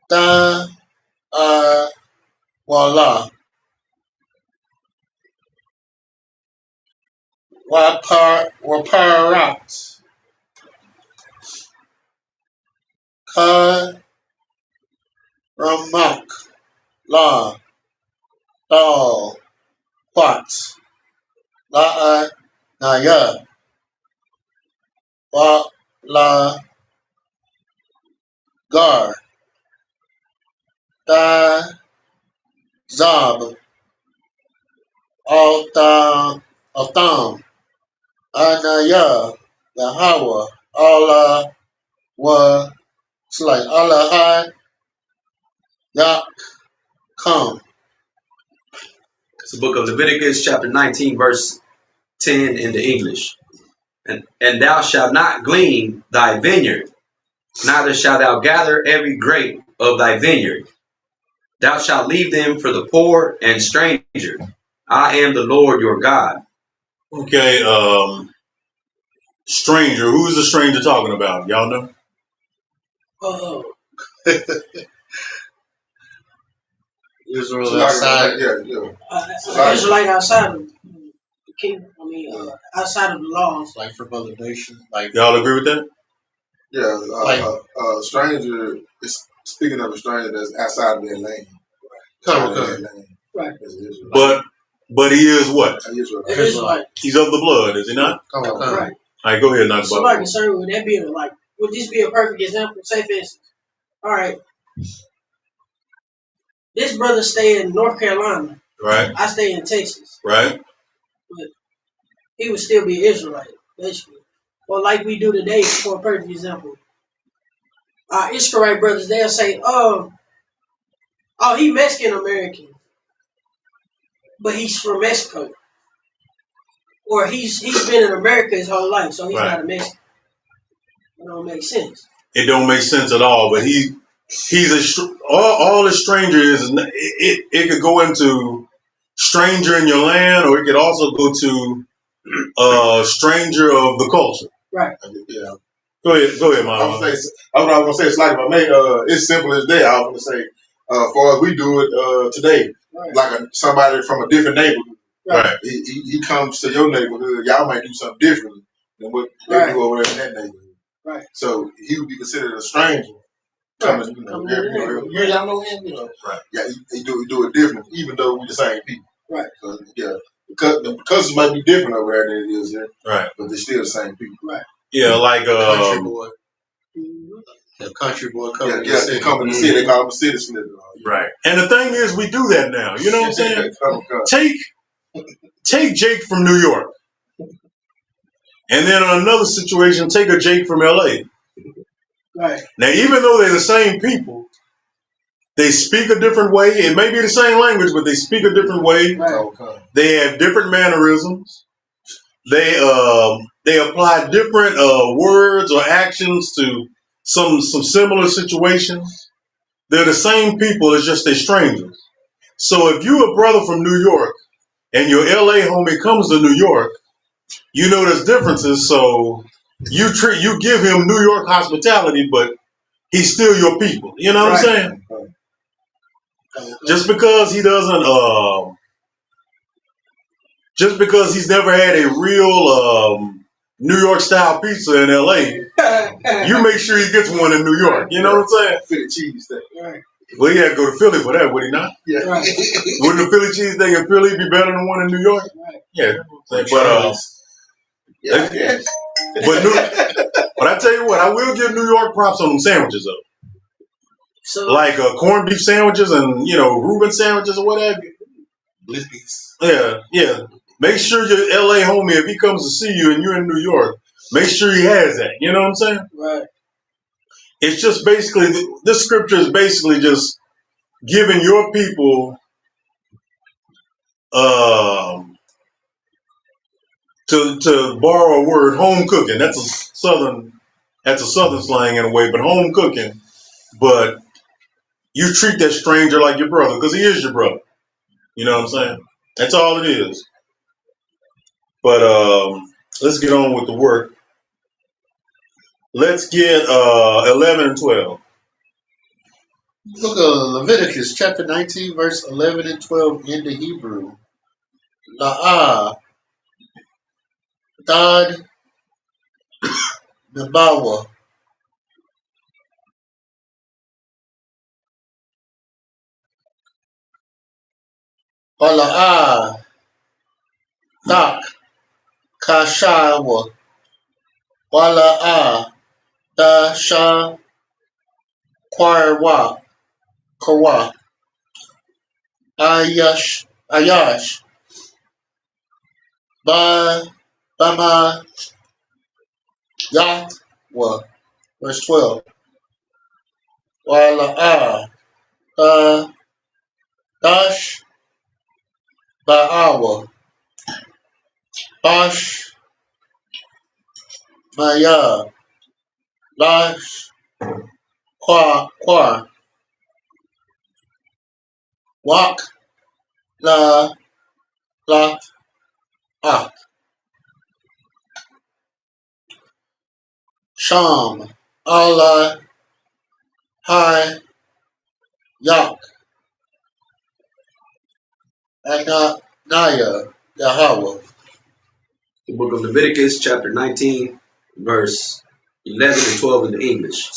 Da Wala Waparat Ka Ramak La Dal Quat La Naya Wa La Gar Da Zab Altam Anaya Yahweh Allah wa it's like Allah Yak come. It's the book of Leviticus, chapter 19, verse 10 in the English. And thou shalt not glean thy vineyard, neither shalt thou gather every grape of thy vineyard. Thou shalt leave them for the poor and stranger. I am the Lord your God. Okay, stranger. Who's the stranger talking about? Y'all know? Israel outside. Israelite outside of the kingdom. I mean, outside of the laws. Like from other nations. Like Y'all agree with that? Yeah, stranger is speaking of a stranger that's outside of their lane. Right. But he is what? Israelite. He's of the blood, is he not? Right. All right, go ahead, Knock. So my concern would that be like, would this be a perfect example? Say for instance, all right, this brother stay in North Carolina. Right. I stay in Texas. Right. But he would still be Israelite, basically. Or like we do today, for a perfect example. Israelite brothers, they'll say, oh, he Mexican American, but he's from Mexico. Or he's been in America his whole life, so he's not a Mexican. It don't make sense. It don't make sense at all, but he's all a stranger is. It could go into stranger in your land, or it could also go to stranger of the culture. Right. Yeah. Go ahead, Mom. I was gonna say it's like if I made it's simple as that. I was gonna say, far as we do it today, like somebody from a different neighborhood. Right. He comes to your neighborhood. Y'all might do something differently than what they do over there in that neighborhood. Right. So he would be considered a stranger. Coming, y'all know him, Right. Yeah, he do it different, even though we the same people. Right. So, yeah, because the cousins might be different over there than it is here. Right. But they're still the same people. Right. Yeah, like country boy. The country boy coming to the city. They come in the city. They call him a city slipper. Right. And the thing is, we do that now. You know what I'm saying? Take Jake from New York. And then in another situation, take a Jake from LA. Right. Now, even though they're the same people, they speak a different way. It may be the same language, but they speak a different way. Right. They have different mannerisms. They apply different words or actions to some similar situations. They're the same people, it's just they're strangers. So if you're a brother from New York and your LA homie comes to New York, you know there's differences. So you give him New York hospitality, but he's still your people. You know what I'm saying? Just because he doesn't, just because he's never had a real New York style pizza in LA, you make sure he gets one in New York. You know what I'm saying? Philly cheese steak. Right. Well, he had to go to Philly for that, would he not? Yeah. Right. Wouldn't a Philly cheesesteak in Philly be better than one in New York? Right. Yeah, but yeah, yes. but I tell you what, I will give New York props on them sandwiches though. So Like corned beef sandwiches and Reuben sandwiches or whatever. Blippies. Yeah. Make sure your LA homie, if he comes to see you and you're in New York, make sure he has that. You know what I'm saying? right. It's just basically this scripture is basically just giving your people to borrow a word, home cooking. That's a southern slang in a way, but home cooking. But you treat that stranger like your brother because he is your brother. You know what I'm saying? That's all it is. But let's get on with the work. Let's get 11 and 12. Book of Leviticus, chapter 19, verse 11 and 12 in the Hebrew. La'ah, Dad, Nabawa, Bala'ah, Dak, Kashawa, Bala'ah, Da Sha, Kwarwa, Kawa, Ayash, Bama, Yahwa, verse 12. Wala'ah, Dash, Ba'awa, Bash, Maya, Lash, Kwa, Wak, La, Ah, Sham, Allah, Hai, Yak, Ananiah, Yahweh. The book of Leviticus, chapter 19, verse 11 and 12 in the English.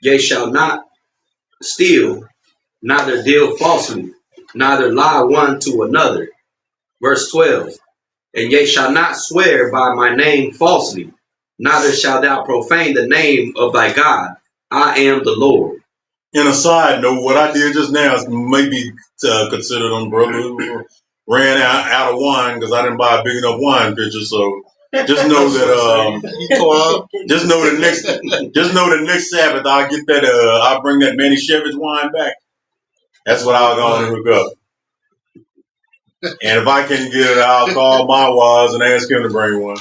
Ye shall not steal, neither deal falsely, neither lie one to another. Verse 12. And ye shall not swear by my name falsely, neither shalt thou profane the name of thy God. I am the Lord. In a side note, what I did just now is maybe considered on brother who ran out of wine because I didn't buy a big enough wine pitcher. So just know that just know the next Sabbath I'll get that I'll bring that Manny Shevich wine back. That's what I'll go and hook up. And if I can't get it, I'll call my wise and ask him to bring one.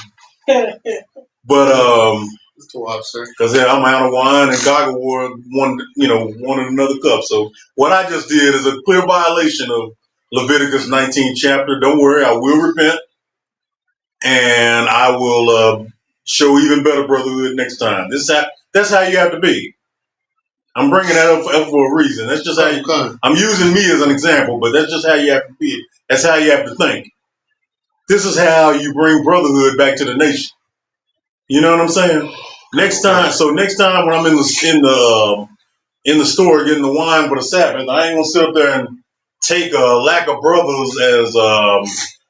But because I'm out of wine and Gaga wanted another cup. So what I just did is a clear violation of Leviticus 19 chapter. Don't worry, I will repent and I will show even better brotherhood next time. That's how you have to be. I'm bringing that up for a reason. That's just how I'm using me as an example, but that's just how you have to be. That's how you have to think. This is how you bring brotherhood back to the nation. You know what I'm saying? Next time when I'm in the store getting the wine for the Sabbath, I ain't gonna sit up there and take a lack of brothers as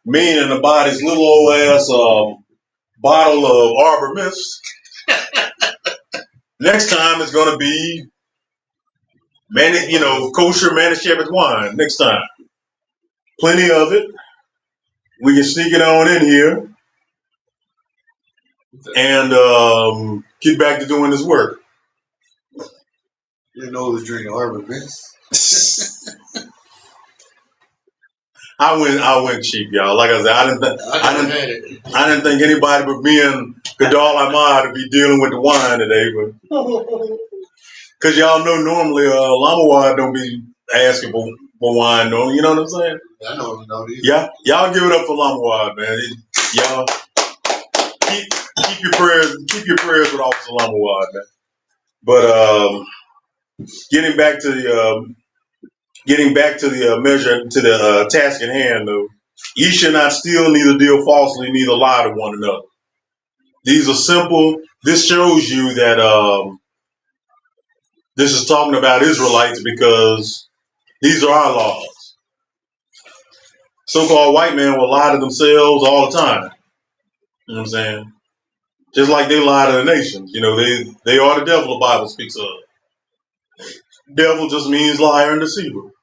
meaning about his little old ass bottle of Arbor Mist. Next time it's gonna be kosher Manischewitz wine. Next time, plenty of it. We can sneak it on in here and get back to doing this work. You know who's drinking Arbor Mist. I went cheap, y'all. Like I said, I didn't think anybody but me and Gadal Ahmad would be dealing with the wine today, but Cause y'all know normally Lamawad don't be asking for wine, no. You know what I'm saying? I don't know these. Yeah, y'all give it up for Lamawad, man. Y'all keep your prayers with Officer Lamawad, man. But getting back to the measure, to the task at hand, though, ye shall not steal, neither deal falsely, neither lie to one another. These are simple. This shows you that this is talking about Israelites because these are our laws. So-called white men will lie to themselves all the time. You know what I'm saying? Just like they lie to the nations. You know, they are the devil the Bible speaks of. Devil just means liar and deceiver.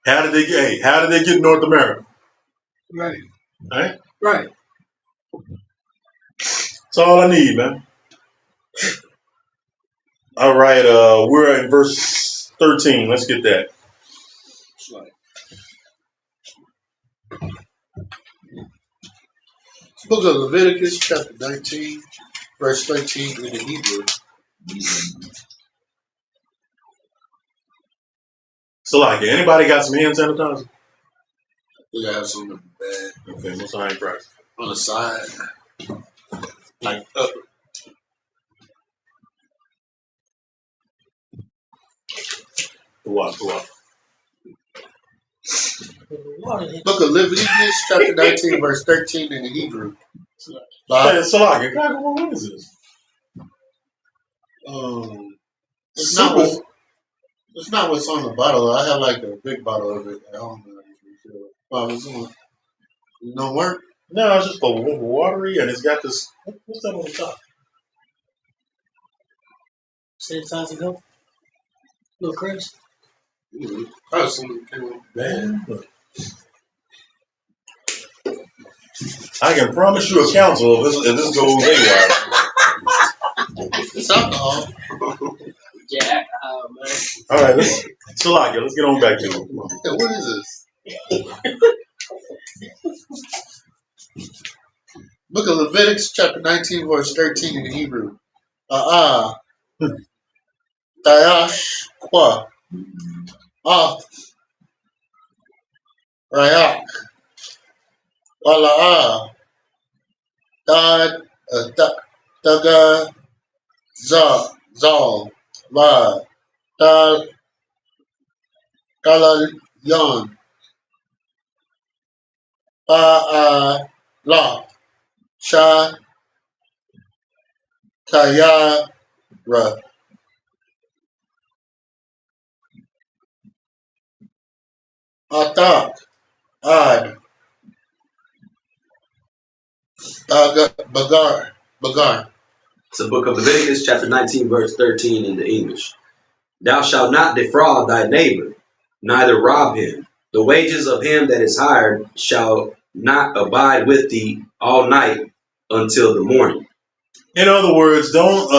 How did they get North America? Right. Right? Right. That's all I need, man. All right, we're in verse 13. Let's get that. Book of Leviticus, chapter 19, verse 13 in the Hebrew. So, like, anybody got some hand sanitizer? We have some in the bag. Okay, what's our price? On the side. Like up. What? Book of Leviticus, chapter 19, verse 13 in the Hebrew. Hey, Salaki, what is this? It's not what's on the bottle. I have like a big bottle of it at home. It don't work? No, it's just a little watery, and it's got this. What's that on the top? Sanitizer go. No Chris. Probably something came on. Man, look. I can promise you a counsel if this goes haywire. It's alcohol. Yeah, man. All right, let's get on back to it. Come on. Hey, what is this? Book of Leviticus, chapter 19, verse 13 in the Hebrew. Dayash Kwa. Rayak. Wala'a. Dad. Daga. Zal. Va. Dal. Dalayan. La. Sha. Kayara. Atak. Ad. Bagar. It's the book of Leviticus, chapter 19, verse 13 in the English. Thou shalt not defraud thy neighbor, neither rob him. The wages of him that is hired shall not abide with thee all night until the morning. In other words, don't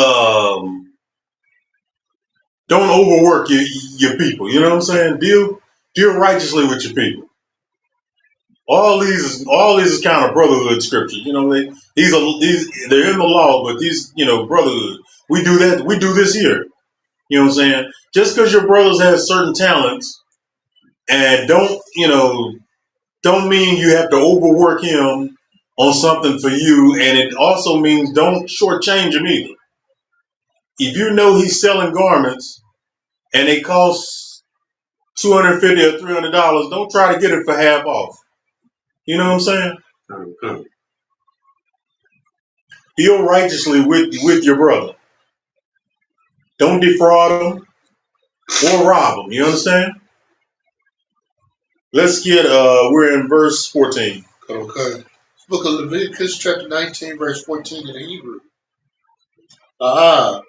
overwork your people. You know what I'm saying? Deal righteously with your people. All these is kind of brotherhood scriptures. You know, they're in the law, but these, brotherhood. We do that. We do this here. You know what I'm saying? Just because your brothers have certain talents and don't mean you have to overwork him on something for you, and it also means don't shortchange him either. If you know he's selling garments and they cost $250 or $300, don't try to get it for half off. You know what I'm saying? Deal righteously with your brother. Don't defraud him or rob him. You understand? Let's get we're in verse 14. Okay. Book of Leviticus, chapter 19, verse 14 in the Hebrew. Da.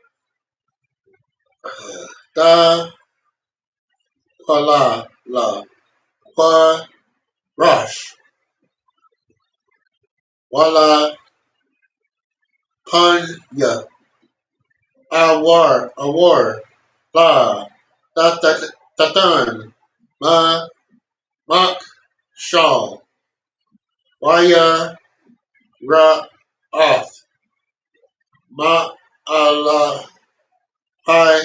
Kala. La. Kwa. Rosh. Wala. Panya. Awar. La. Tatan. Mak. Shaw. Waya. Ra. Off. Ma. Allah. Hi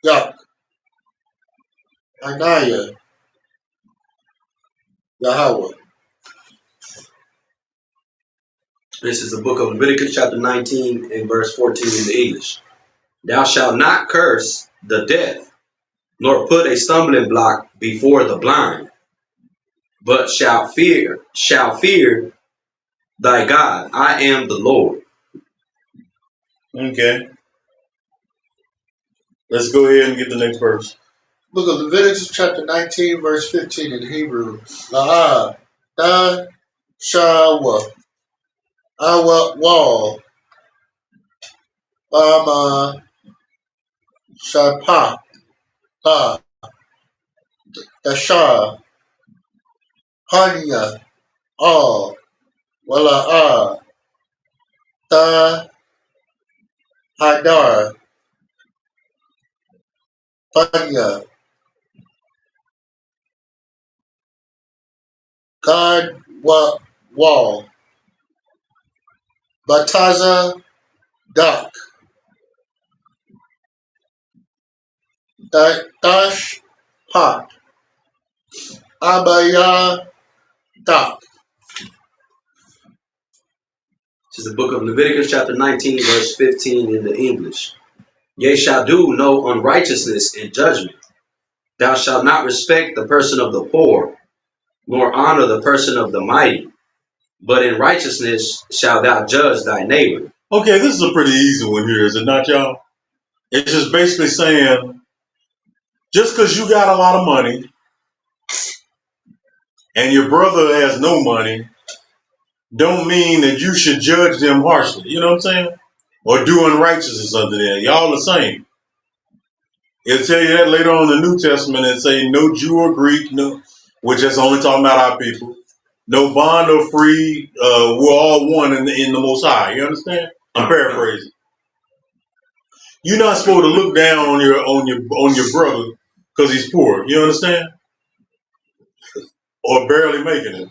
Yak, Anaya, Yahweh. This is the book of Leviticus chapter 19 and verse 14 in the English. Thou shalt not curse the deaf, nor put a stumbling block before the blind, but shalt fear thy God. I am the Lord. Okay. Let's go ahead and get the next verse. Book of Leviticus chapter 19 verse 15 in Hebrew. La'ah, da, shawa, awa, wall, bama, shapa, pa, dasha, hanya, all, wala'ah, da, hadar, panya, God, wall, bataza, dak, dash, pot, abaya, dak. This is the book of Leviticus chapter 19 verse 15 in the English. Ye shall do no unrighteousness in judgment. Thou shalt not respect the person of the poor, nor honor the person of the mighty, but in righteousness shalt thou judge thy neighbor. Okay, this is a pretty easy one here, is it not, y'all? It's just basically saying, just because you got a lot of money and your brother has no money, don't mean that you should judge them harshly. You know what I'm saying? Or do unrighteousness unto them. Y'all the same. It'll tell you that later on in the New Testament and say no Jew or Greek, no, which is only talking about our people. No bond or free, we're all one in the Most High. You understand? I'm paraphrasing. You're not supposed to look down on your brother because he's poor. You understand? Or barely making it.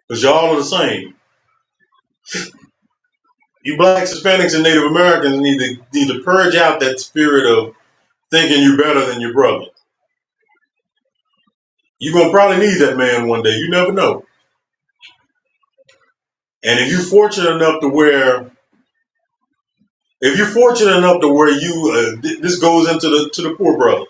Because y'all are the same. You blacks, Hispanics, and Native Americans need to purge out that spirit of thinking you're better than your brother. You're gonna probably need that man one day. You never know. And if you're fortunate enough to where you, this goes into the poor brother.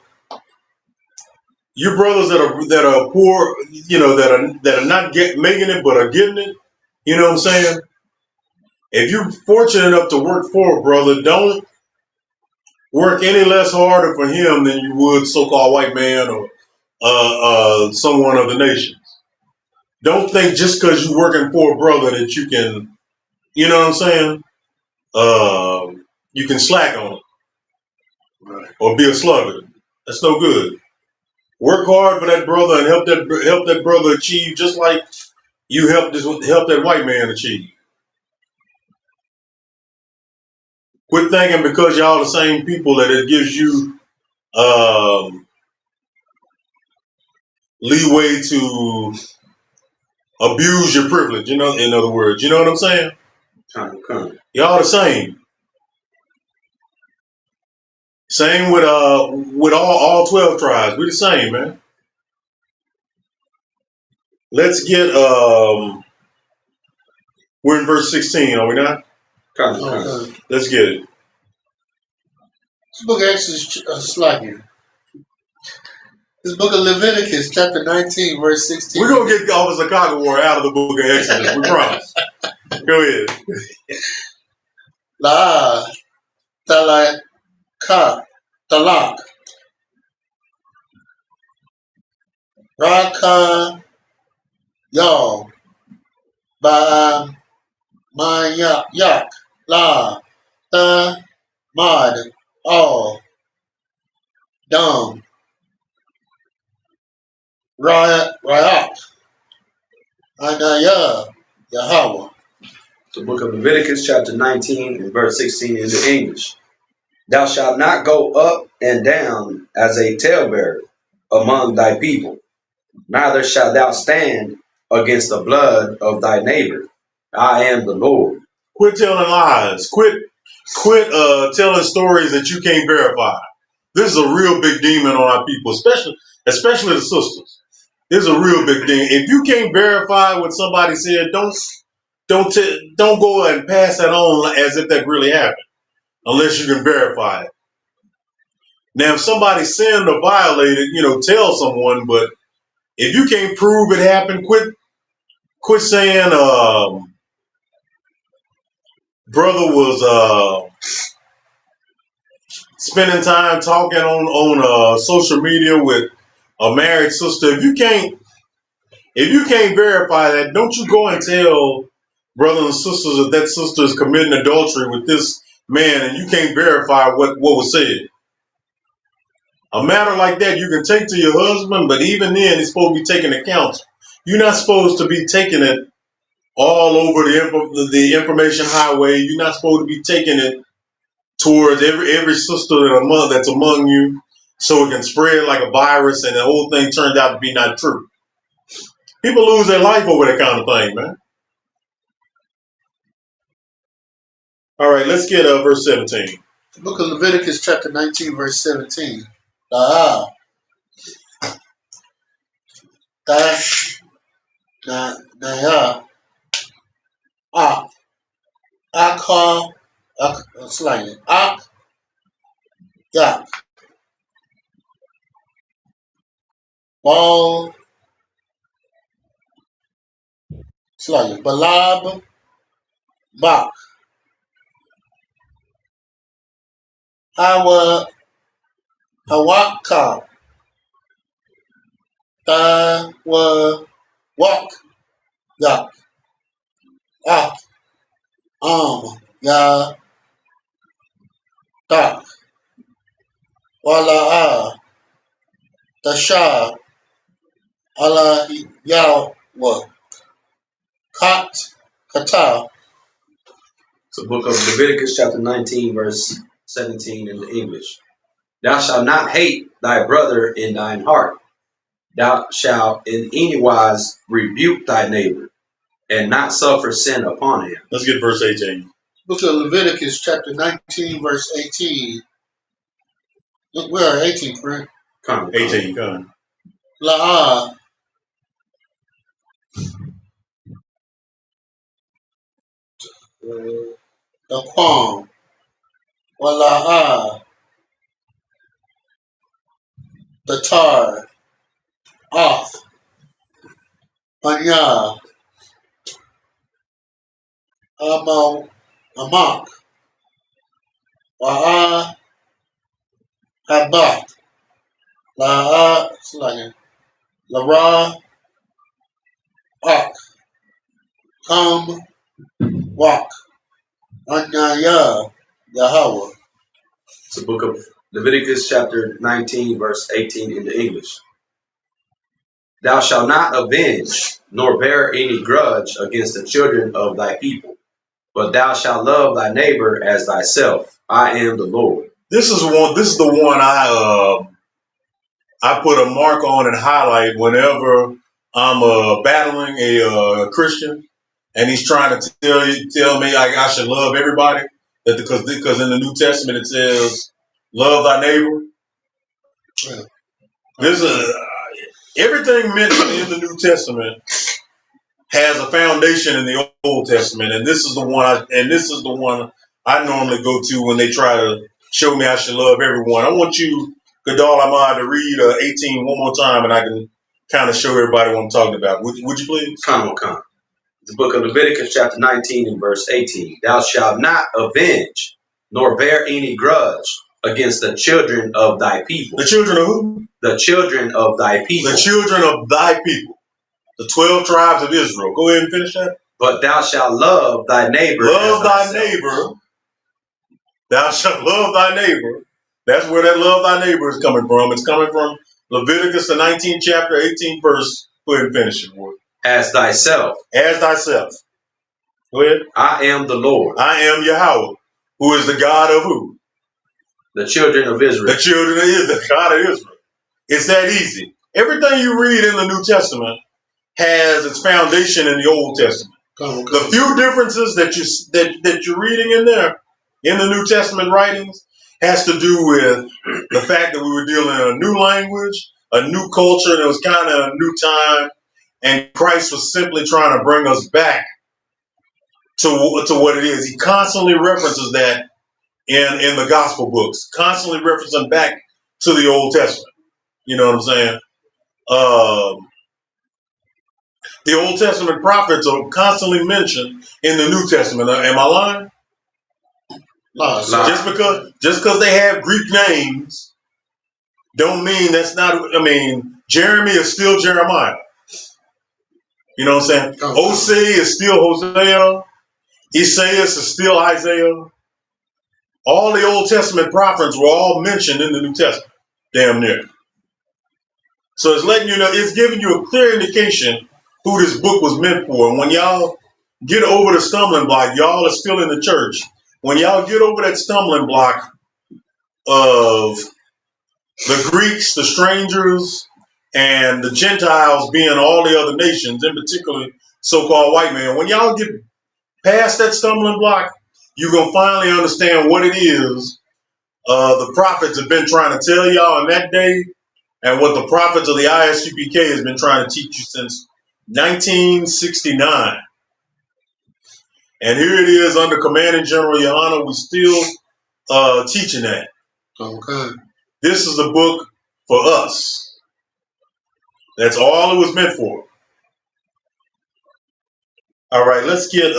Your brothers that are poor, you know, that are not making it but are getting it. You know what I'm saying? If you're fortunate enough to work for a brother, don't work any less harder for him than you would so-called white man or someone of the nation. Don't think just because you're working for a brother that you can, you know what I'm saying? You can slack on it or be a sluggard. That's no good. Work hard for that brother and help that brother achieve just like you help that white man achieve. Quit thinking because y'all the same people that it gives you leeway to abuse your privilege. You know, in other words, you know what I'm saying? Y'all the same. Same with all 12 tribes. We the same, man. Let's get we're in verse 16, are we not? Okay. Let's get it. This book of Exodus, slacking. This book of Leviticus, chapter 19, verse 16. We're gonna get Officer Chicago War out of the book of Exodus. We promise. Go ahead. La, talak, raka, y'all, ba, ma, yak, la, ta, mod, all, dum, rayak, anaya, Yahweh. The book of Leviticus chapter 19 and verse 16 in the English. Thou shalt not go up and down as a talebearer among thy people, neither shalt thou stand against the blood of thy neighbor. I am the Lord. Quit telling lies. Quit Quit telling stories that you can't verify. This is a real big demon on our people, especially the sisters. This is a real big thing. If you can't verify what somebody said, don't go and pass that on as if that really happened, unless you can verify it. Now, if somebody sinned or violated, tell someone. But if you can't prove it happened, quit saying brother was spending time talking on social media with a married sister. If you can't verify that, don't you go and tell brothers and sisters that sister is committing adultery with this man, and you can't verify what was said. A matter like that you can take to your husband, but even then it's supposed to be taken to counsel. You're not supposed to be taking it all over the information highway. You're not supposed to be taking it towards every sister that's among you, so it can spread like a virus, and the whole thing turns out to be not true. People lose their life over that kind of thing, man. All right, let's get verse 17. Book of Leviticus, chapter 19, verse 17. Ah, slightly. Yeah. Ball, slightly. Balab, Bak. Hawaka. Walk. Ya. Ah. Ya. Ta. Wala. Tasha. Ala. Yawa. Kat. Kata. It's the book of Leviticus, chapter 19, verse 17 in the English. Thou shalt not hate thy brother in thine heart. Thou shalt in any wise rebuke thy neighbor, and not suffer sin upon him. Let's get verse 18. Book of Leviticus, chapter 19, verse 18. Look, where 18, correct? 18, come. La'ah. The Quam. Wala'ah. The Tar. Off. Anya. Amak. Wa'ah. Habat. La'ah. Lara. Ak. Come. Walk. Anyaya. Yahweh. It's the book of Leviticus, chapter 19, verse 18 in the English. Thou shalt not avenge, nor bear any grudge against the children of thy people, but thou shalt love thy neighbor as thyself. I am the Lord. This is the one I put a mark on and highlight whenever I'm battling a Christian, and he's trying to tell me I should love everybody. Because in the New Testament it says, "Love thy neighbor." Yeah. This is everything mentioned in the New Testament has a foundation in the Old Testament, and this is the one I normally go to when they try to show me I should love everyone. I want you, Gadal Ahmad, to read 18 one more time, and I can kind of show everybody what I'm talking about. Would you please? Come. The book of Leviticus, chapter 19 and verse 18. Thou shalt not avenge, nor bear any grudge against the children of thy people. The children of who? The children of thy people. The children of thy people. The 12 tribes of Israel. Go ahead and finish that. But thou shalt love thy neighbor. Love thy neighbor. Thou shalt love thy neighbor. That's where that love thy neighbor is coming from. It's coming from Leviticus, the 19th chapter, 18th verse. Go ahead and finish it, boy. As thyself. As thyself. Go ahead. I am the Lord. I am Yahweh, who is the God of who? The children of Israel. The children of Israel, the God of Israel. It's that easy. Everything you read in the New Testament has its foundation in the Old Testament. The few differences that you're reading in there, in the New Testament writings has to do with the fact that we were dealing in a new language, a new culture, and it was kind of a new time, and Christ was simply trying to bring us back to what it is. He constantly references that in the gospel books, constantly referencing back to the Old Testament. You know what I'm saying? The Old Testament prophets are constantly mentioned in the New Testament. Am I lying? No, Just because they have Greek names don't mean that's not. I mean, Jeremy is still Jeremiah. You know what I'm saying? Hosea is still Hosea. Isaiah is still Isaiah. All the Old Testament prophets were all mentioned in the New Testament. Damn near. So it's letting you know, it's giving you a clear indication who this book was meant for. And when y'all get over the stumbling block, y'all are still in the church. When y'all get over that stumbling block of the Greeks, the strangers, and the Gentiles being all the other nations, in particular so-called white man, when y'all get past that stumbling block, you're going to finally understand what it is the prophets have been trying to tell y'all in that day, and what the prophets of the ISUPK has been trying to teach you since 1969. And here it is under Commanding General Yohana, we're still teaching that. Okay. This is a book for us. That's all it was meant for. All right, let's get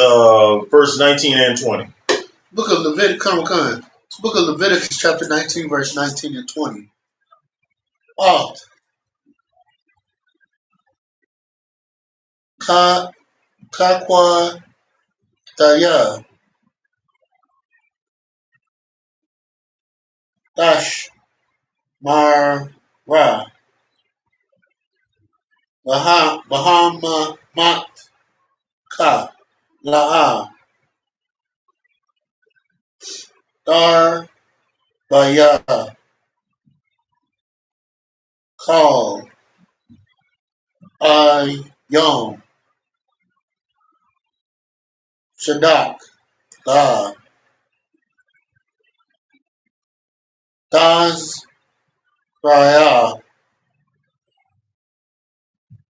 verse 19 and 20. Book of Leviticus, Book of Leviticus, chapter 19, verse 19 and 20. Oh, Kakwa Daya Dash Mar Ra Bahama Matka La'a Dar Baya Call Yom Shadak God Das Raya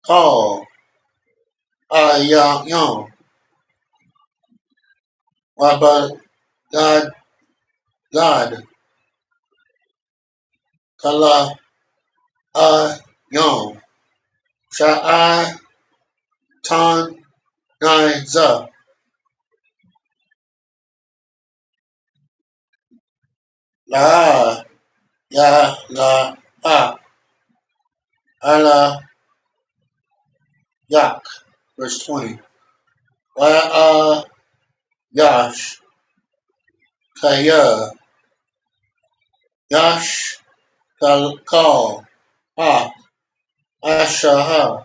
Call Yom Wabba God Kala Yom Sha'a Tan Nai Za La Ya La Ala Yak. Verse 20. Wa Yash Kaya Yash Kal Ha Ashaha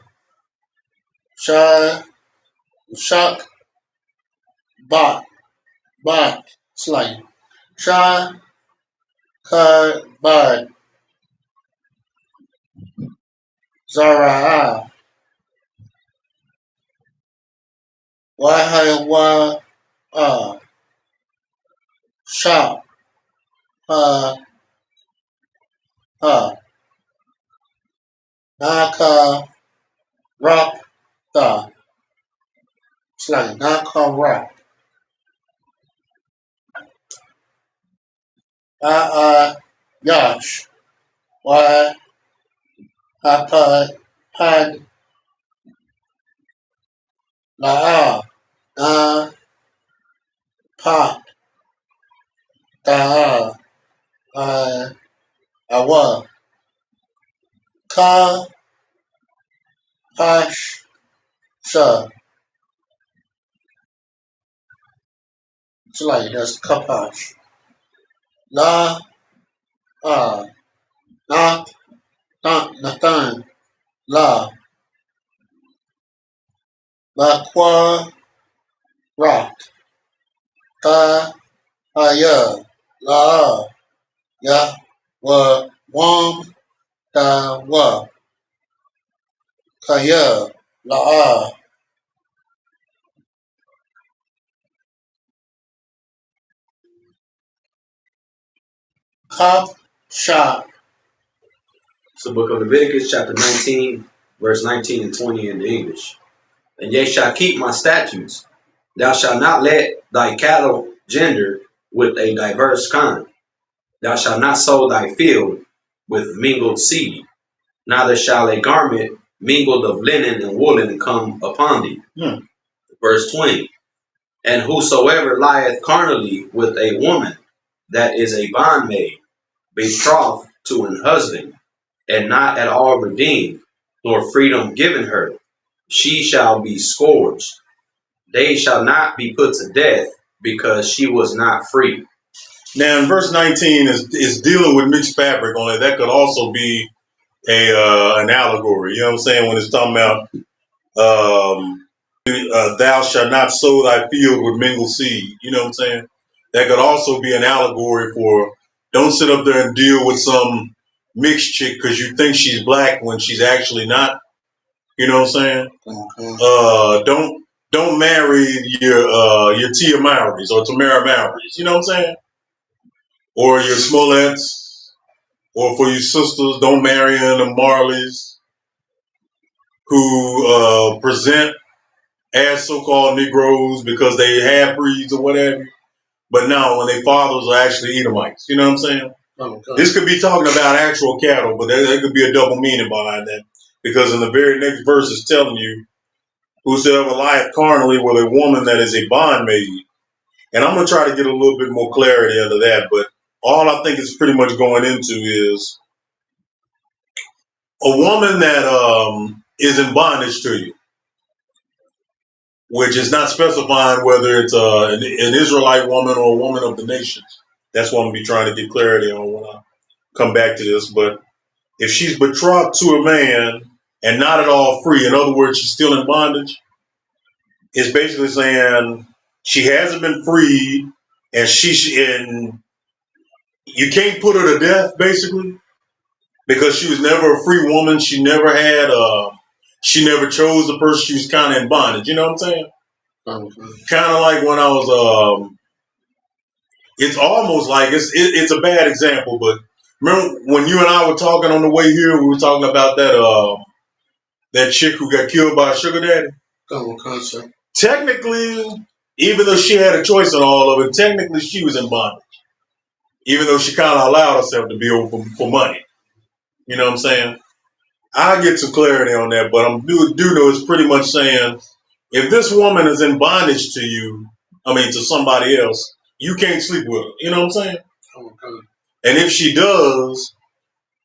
Shak Bat Slain Shah Bad Zara'a Wahawa Shah Ha Ha Naka Rakta Slain Naka Rak Yash Wa Had La'a Na Pa Da Awa Ka Pash Sha Slain that's Kapash La Na Nathan La Kwa Rak Ta Aya La Ya Wa Wam Da Wa Kaya La Hop, shop. It's the book of Leviticus, chapter 19, verse 19 and 20 in the English. And ye shall keep my statutes. Thou shalt not let thy cattle gender with a diverse kind. Thou shalt not sow thy field with mingled seed. Neither shall a garment mingled of linen and woolen come upon thee. Verse 20. And whosoever lieth carnally with a woman that is a bondmaid, betrothed to an husband, and not at all redeemed, nor freedom given her, she shall be scourged. They shall not be put to death, because she was not free. Now, in verse 19 is dealing with mixed fabric. Only that could also be an allegory. You know what I'm saying? When it's talking about thou shalt not sow thy field with mingled seed. You know what I'm saying? That could also be an allegory for don't sit up there and deal with some mixed chick because you think she's black when she's actually not. You know what I'm saying? Don't marry your Tia Mowrys or Tamara Mowrys. You know what I'm saying? Or your Smolletts, or for your sisters, don't marry any of the Marleys who present as so-called Negroes because they have breeds or whatever. But now when their fathers are actually Edomites. You know what I'm saying? This could be talking about actual cattle, but there could be a double meaning behind that. Because in the very next verse it's telling you, whosoever lieth carnally with a woman that is a bondmaid. And I'm going to try to get a little bit more clarity into that, but all I think it's pretty much going into is a woman that is in bondage to you, which is not specifying whether it's an Israelite woman or a woman of the nations. That's what I'm going to be trying to get clarity on when I come back to this. But if she's betrothed to a man and not at all free, in other words, she's still in bondage, it's basically saying she hasn't been freed, and you can't put her to death, basically, because she was never a free woman. She never had, she never chose the person. She was kind of in bondage. You know what I'm saying? Kind of like when I was, it's almost like it's a bad example, but remember when you and I were talking on the way here, we were talking about that chick who got killed by a sugar daddy. Technically, even though she had a choice in all of it, technically she was in bondage. Even though she kind of allowed herself to be over for money. You know what I'm saying? I'll get some clarity on that, but I do know it's pretty much saying if this woman is in bondage to you, to somebody else, you can't sleep with her. You know what I'm saying? And if she does,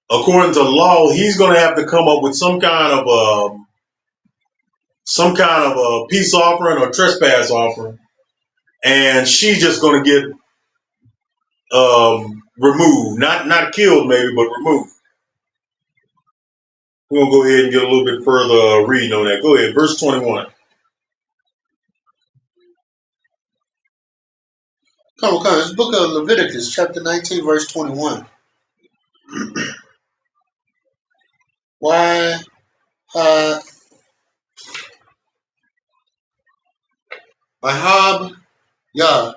according to law, he's going to have to come up with some kind of a peace offering or trespass offering, and she's just going to get removed, not killed maybe, but removed. We're going to go ahead and get a little bit further reading on that. Go ahead, verse 21. Come on. It's the book of Leviticus, chapter 19, verse 21. Why Ahab Yah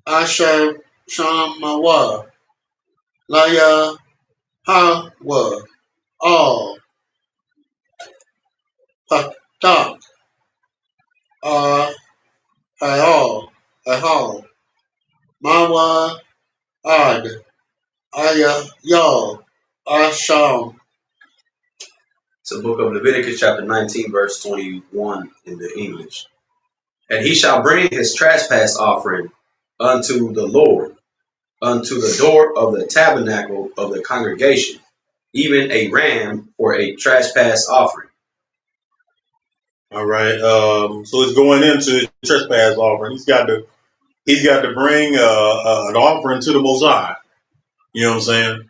Asher Shamawa Laya Hawa All Patak Ahal Mawa Ad Aya Yah Asham. It's the book of Leviticus, chapter 19, verse 21 in the English. And he shall bring his trespass offering unto the Lord, unto the door of the tabernacle of the congregation, even a ram for a trespass offering. All right. So it's going into trespass offering. He's got to bring an offering to the Most High. You know what I'm saying?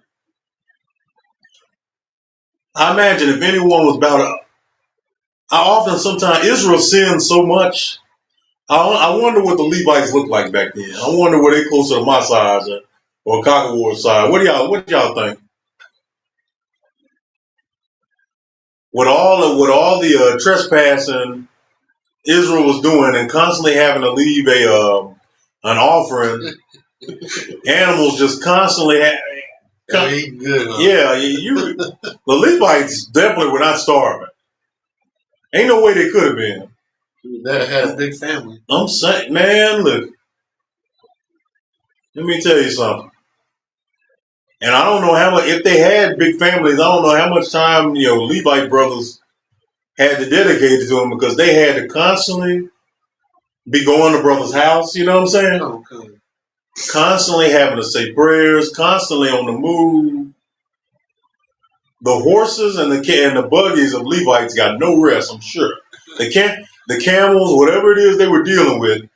I imagine if anyone was sometimes Israel sins so much. I wonder what the Levites looked like back then. I wonder were they closer to my size or Cockaward's side. What do y'all think? With all the trespassing Israel was doing and constantly having to leave an offering Animals just constantly eating good, huh? Yeah, the Levites definitely were not starving. Ain't no way they could have been. That had a big family. I'm saying, man, look. Let me tell you something. And I don't know how much, if they had big families, I don't know how much time, Levite brothers had to dedicate to them, because they had to constantly be going to brother's house, you know what I'm saying? Okay. Constantly having to say prayers, constantly on the move. The horses and the buggies of Levites got no rest, I'm sure. The camels, whatever it is they were dealing with,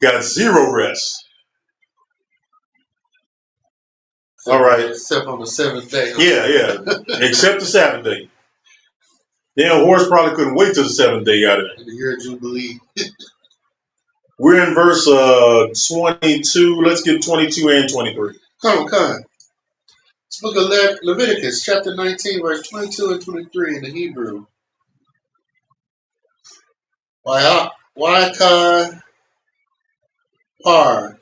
got zero rest. All right. Except on the seventh day. Huh? Yeah. Except the Sabbath day. Damn horse probably couldn't wait till the seventh day got it. The year of Jubilee. We're in verse 22. Let's get 22 and 23. Come on. It's book of Leviticus, chapter 19, verse 22 and 23 in the Hebrew. Waikai par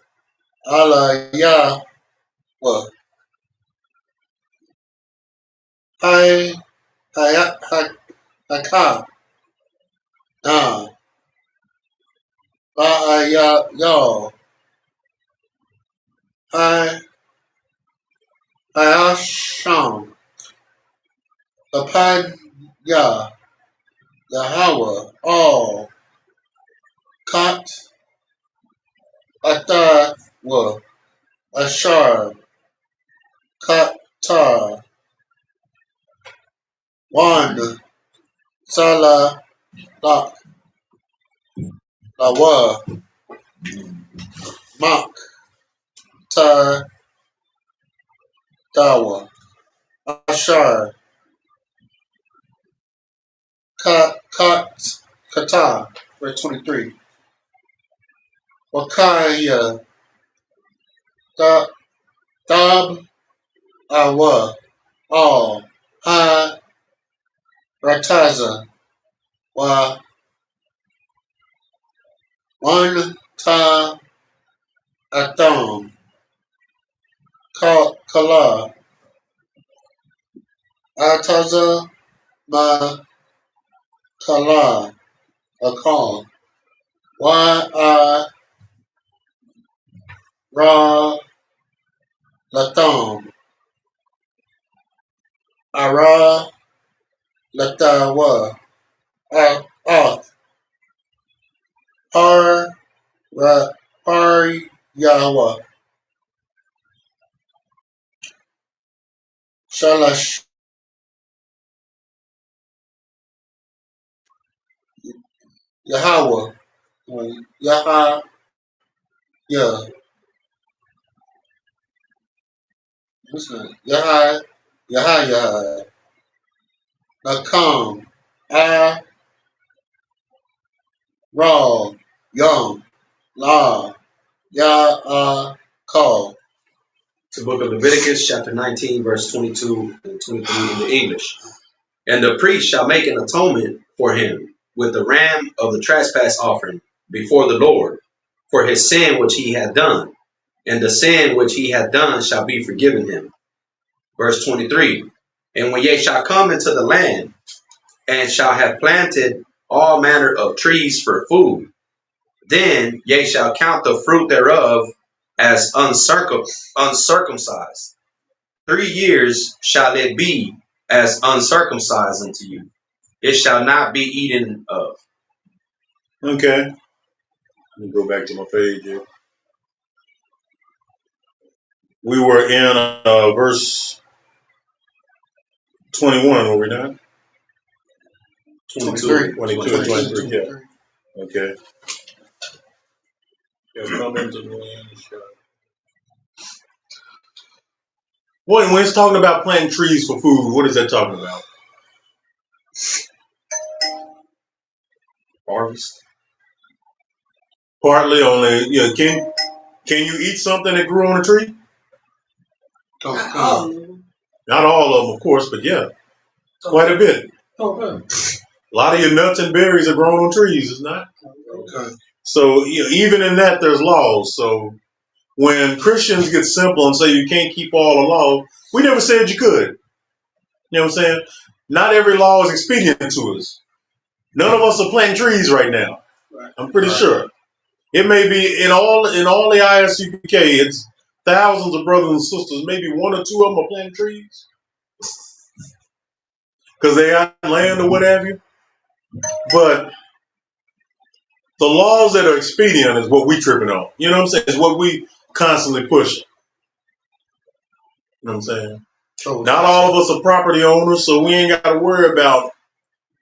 ala Yahweh. Hai haka na Y'all. Hai Hayasham. Upon Yahweh, all Kat Atawa Ashar Katar Wan Salah Lawa Mak Tar Dawa Ashar Kata, verse 23. Wakaya Dab Awa all Ha Rataza Wa One Ta Atom Kala Ataza Ma Kala Akal Wa Ra Latam Ara Latawa Ath Har Yawa Shalash Yahweh Yaha Yah Yaha Nakam A Ra Young La Ya Call. It's the book of Leviticus, chapter 19, verse 22 and 23 in the English. And the priest shall make an atonement for him with the ram of the trespass offering before the Lord for his sin which he hath done, and the sin which he hath done shall be forgiven him. Verse 23. And when ye shall come into the land, and shall have planted all manner of trees for food, then ye shall count the fruit thereof as uncircumcised. 3 years shall it be as uncircumcised unto you. It shall not be eaten of. Okay. Let me go back to my page here. We were in verse 21, were we not? 22 and 23. Yeah. Okay. Come into the land. When it's talking about planting trees for food, what is that talking about? Harvest. Partly only, can you eat something that grew on a tree? Not all of them, of course, but yeah, quite a bit. A lot of your nuts and berries are grown on trees, is not? Okay. So even in that, there's laws. So when Christians get simple and say you can't keep all the law, we never said you could. You know what I'm saying? Not every law is expedient to us. None of us are planting trees right now. I'm pretty sure. It may be in all the ISUPK, it's thousands of brothers and sisters. Maybe one or two of them are planting trees because they got land or what have you. But the laws that are expedient is what we tripping on. You know what I'm saying? It's what we constantly pushing. You know what I'm saying? Not all of us are property owners, so we ain't got to worry about,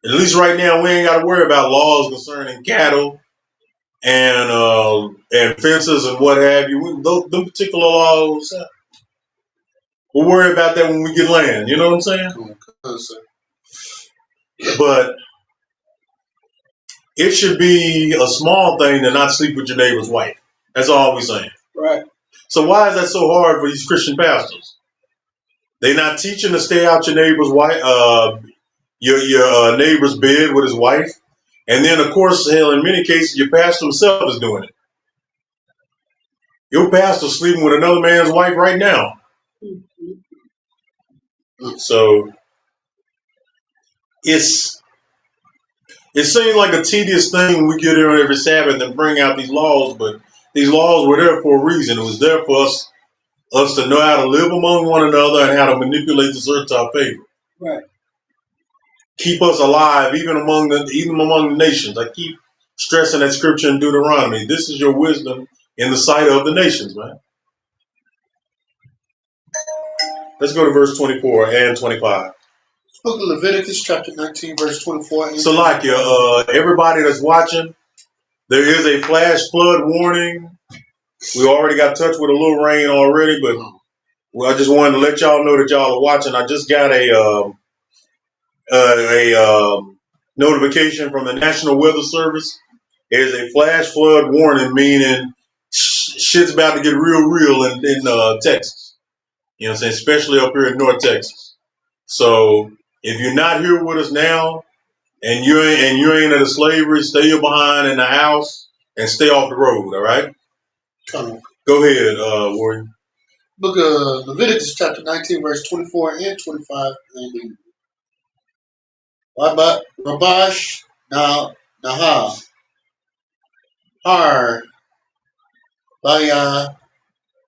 at least right now, we ain't got to worry about laws concerning cattle and fences and what have you. Those particular laws, we'll worry about that when we get land. You know what I'm saying? But it should be a small thing to not sleep with your neighbor's wife. That's all we're saying. Right. So why is that so hard for these Christian pastors? They're not teaching to stay out your neighbor's wife, your neighbor's bed with his wife, and then of course, hell, in many cases, your pastor himself is doing it. Your pastor's sleeping with another man's wife right now. So it seems like a tedious thing when we get here every Sabbath and bring out these laws, but these laws were there for a reason. It was there for us to know how to live among one another and how to manipulate this earth to our favor. Right. Keep us alive, even among the nations. I keep stressing that scripture in Deuteronomy. This is your wisdom in the sight of the nations, man. Let's go to verse 24 and 25. Book of Leviticus, chapter 19, verse 24. So, everybody that's watching, there is a flash flood warning. We already got touched with a little rain already, but I just wanted to let y'all know that y'all are watching. I just got a notification from the National Weather Service. There's a flash flood warning, meaning shit's about to get real in Texas. You know what I'm saying? Especially up here in North Texas. So if you're not here with us now and you ain't at a slavery, stay your behind in the house and stay off the road, all right? Go ahead, Warrior. Book of Leviticus, chapter 19, verse 24 and 25. And Rabash Naha Har Baya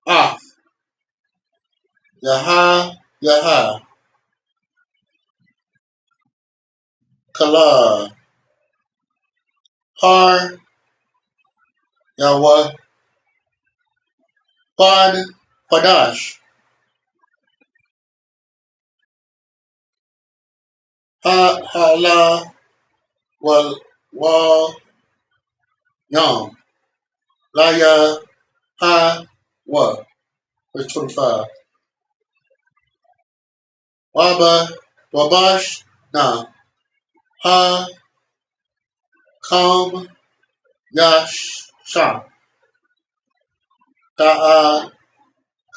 Af Yaha Kala Har Yawa Padash Hala Wal Yam Laya Ha verse 25. Wabash Na Ha Kam Yash Shah Ta'a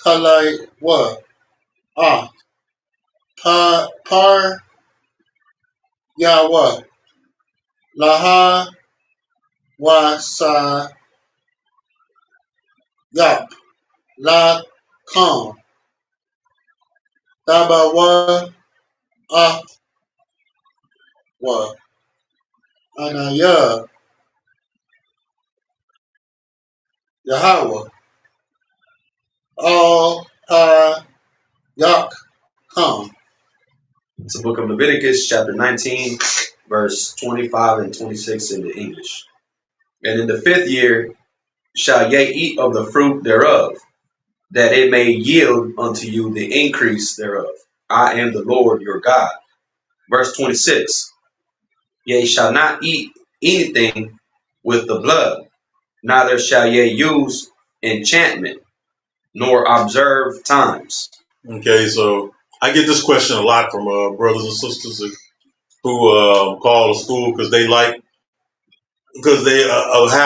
Kalai Par Yawa Laha Wasa Yap La Kam Tabawa Wa Anaya Yahweh All Ha Yak Kam. It's the book of Leviticus, chapter 19, verse 25 and 26 in the English. And in the 5th year shall ye eat of the fruit thereof, that it may yield unto you the increase thereof. I am the Lord your God. Verse 26. Ye shall not eat anything with the blood, neither shall ye use enchantment, nor observe times. Okay, so I get this question a lot from brothers and sisters who call the school because they how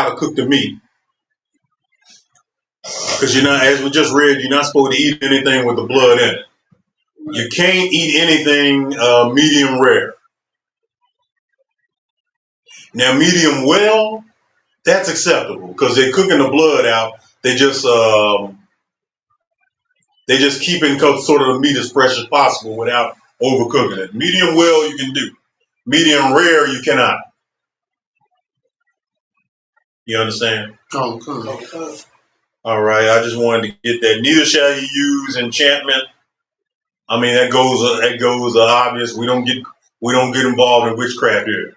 to cook the meat. Because as we just read, you're not supposed to eat anything with the blood in it. You can't eat anything medium rare. Now, medium well, that's acceptable because they're cooking the blood out they just keeping sort of the meat as fresh as possible without overcooking it. Medium well you can do. Medium rare you cannot. You understand? Oh, cool. All right. I just wanted to get that. Neither shall you use enchantment. I mean that goes obvious. We don't get involved in witchcraft here.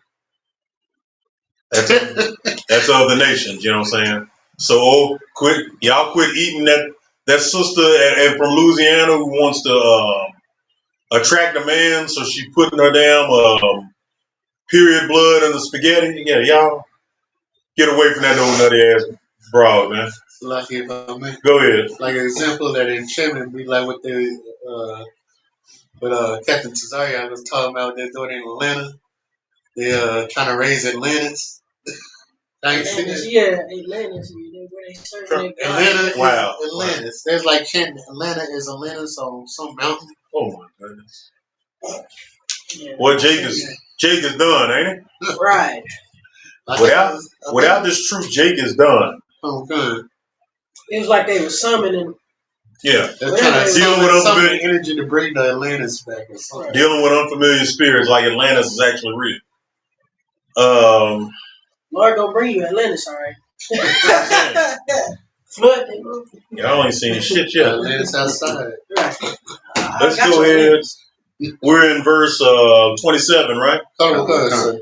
That's of the nations. You know what I'm saying? So quit eating that sister and from Louisiana who wants to attract a man, so she putting her damn period blood in the spaghetti. Yeah, y'all get away from that old nutty ass broad, man. Like if I may, Go ahead. like an example of that enchantment be like what the Captain Tazariak was talking about they're doing in Atlanta. They're trying to raise Atlantis. Atlantis, yeah, Atlantis, where they serve Atlanta. Wow. Atlantis. There's like Atlanta is Atlantis on some mountain. Oh my goodness. Yeah, well, Jake is done, ain't it? Right. Without this truth, Jake is done. Oh, good. It was like they were summoning. Yeah, they're trying to dealing with unfamiliar energy to bring the Atlantis back. Or something. Dealing with unfamiliar spirits like Atlantis is actually real. Lord gonna bring you Atlantis, all right. Flood them. Y'all ain't seen shit yet. Atlantis outside. Right. Let's go ahead. We're in verse 27, right?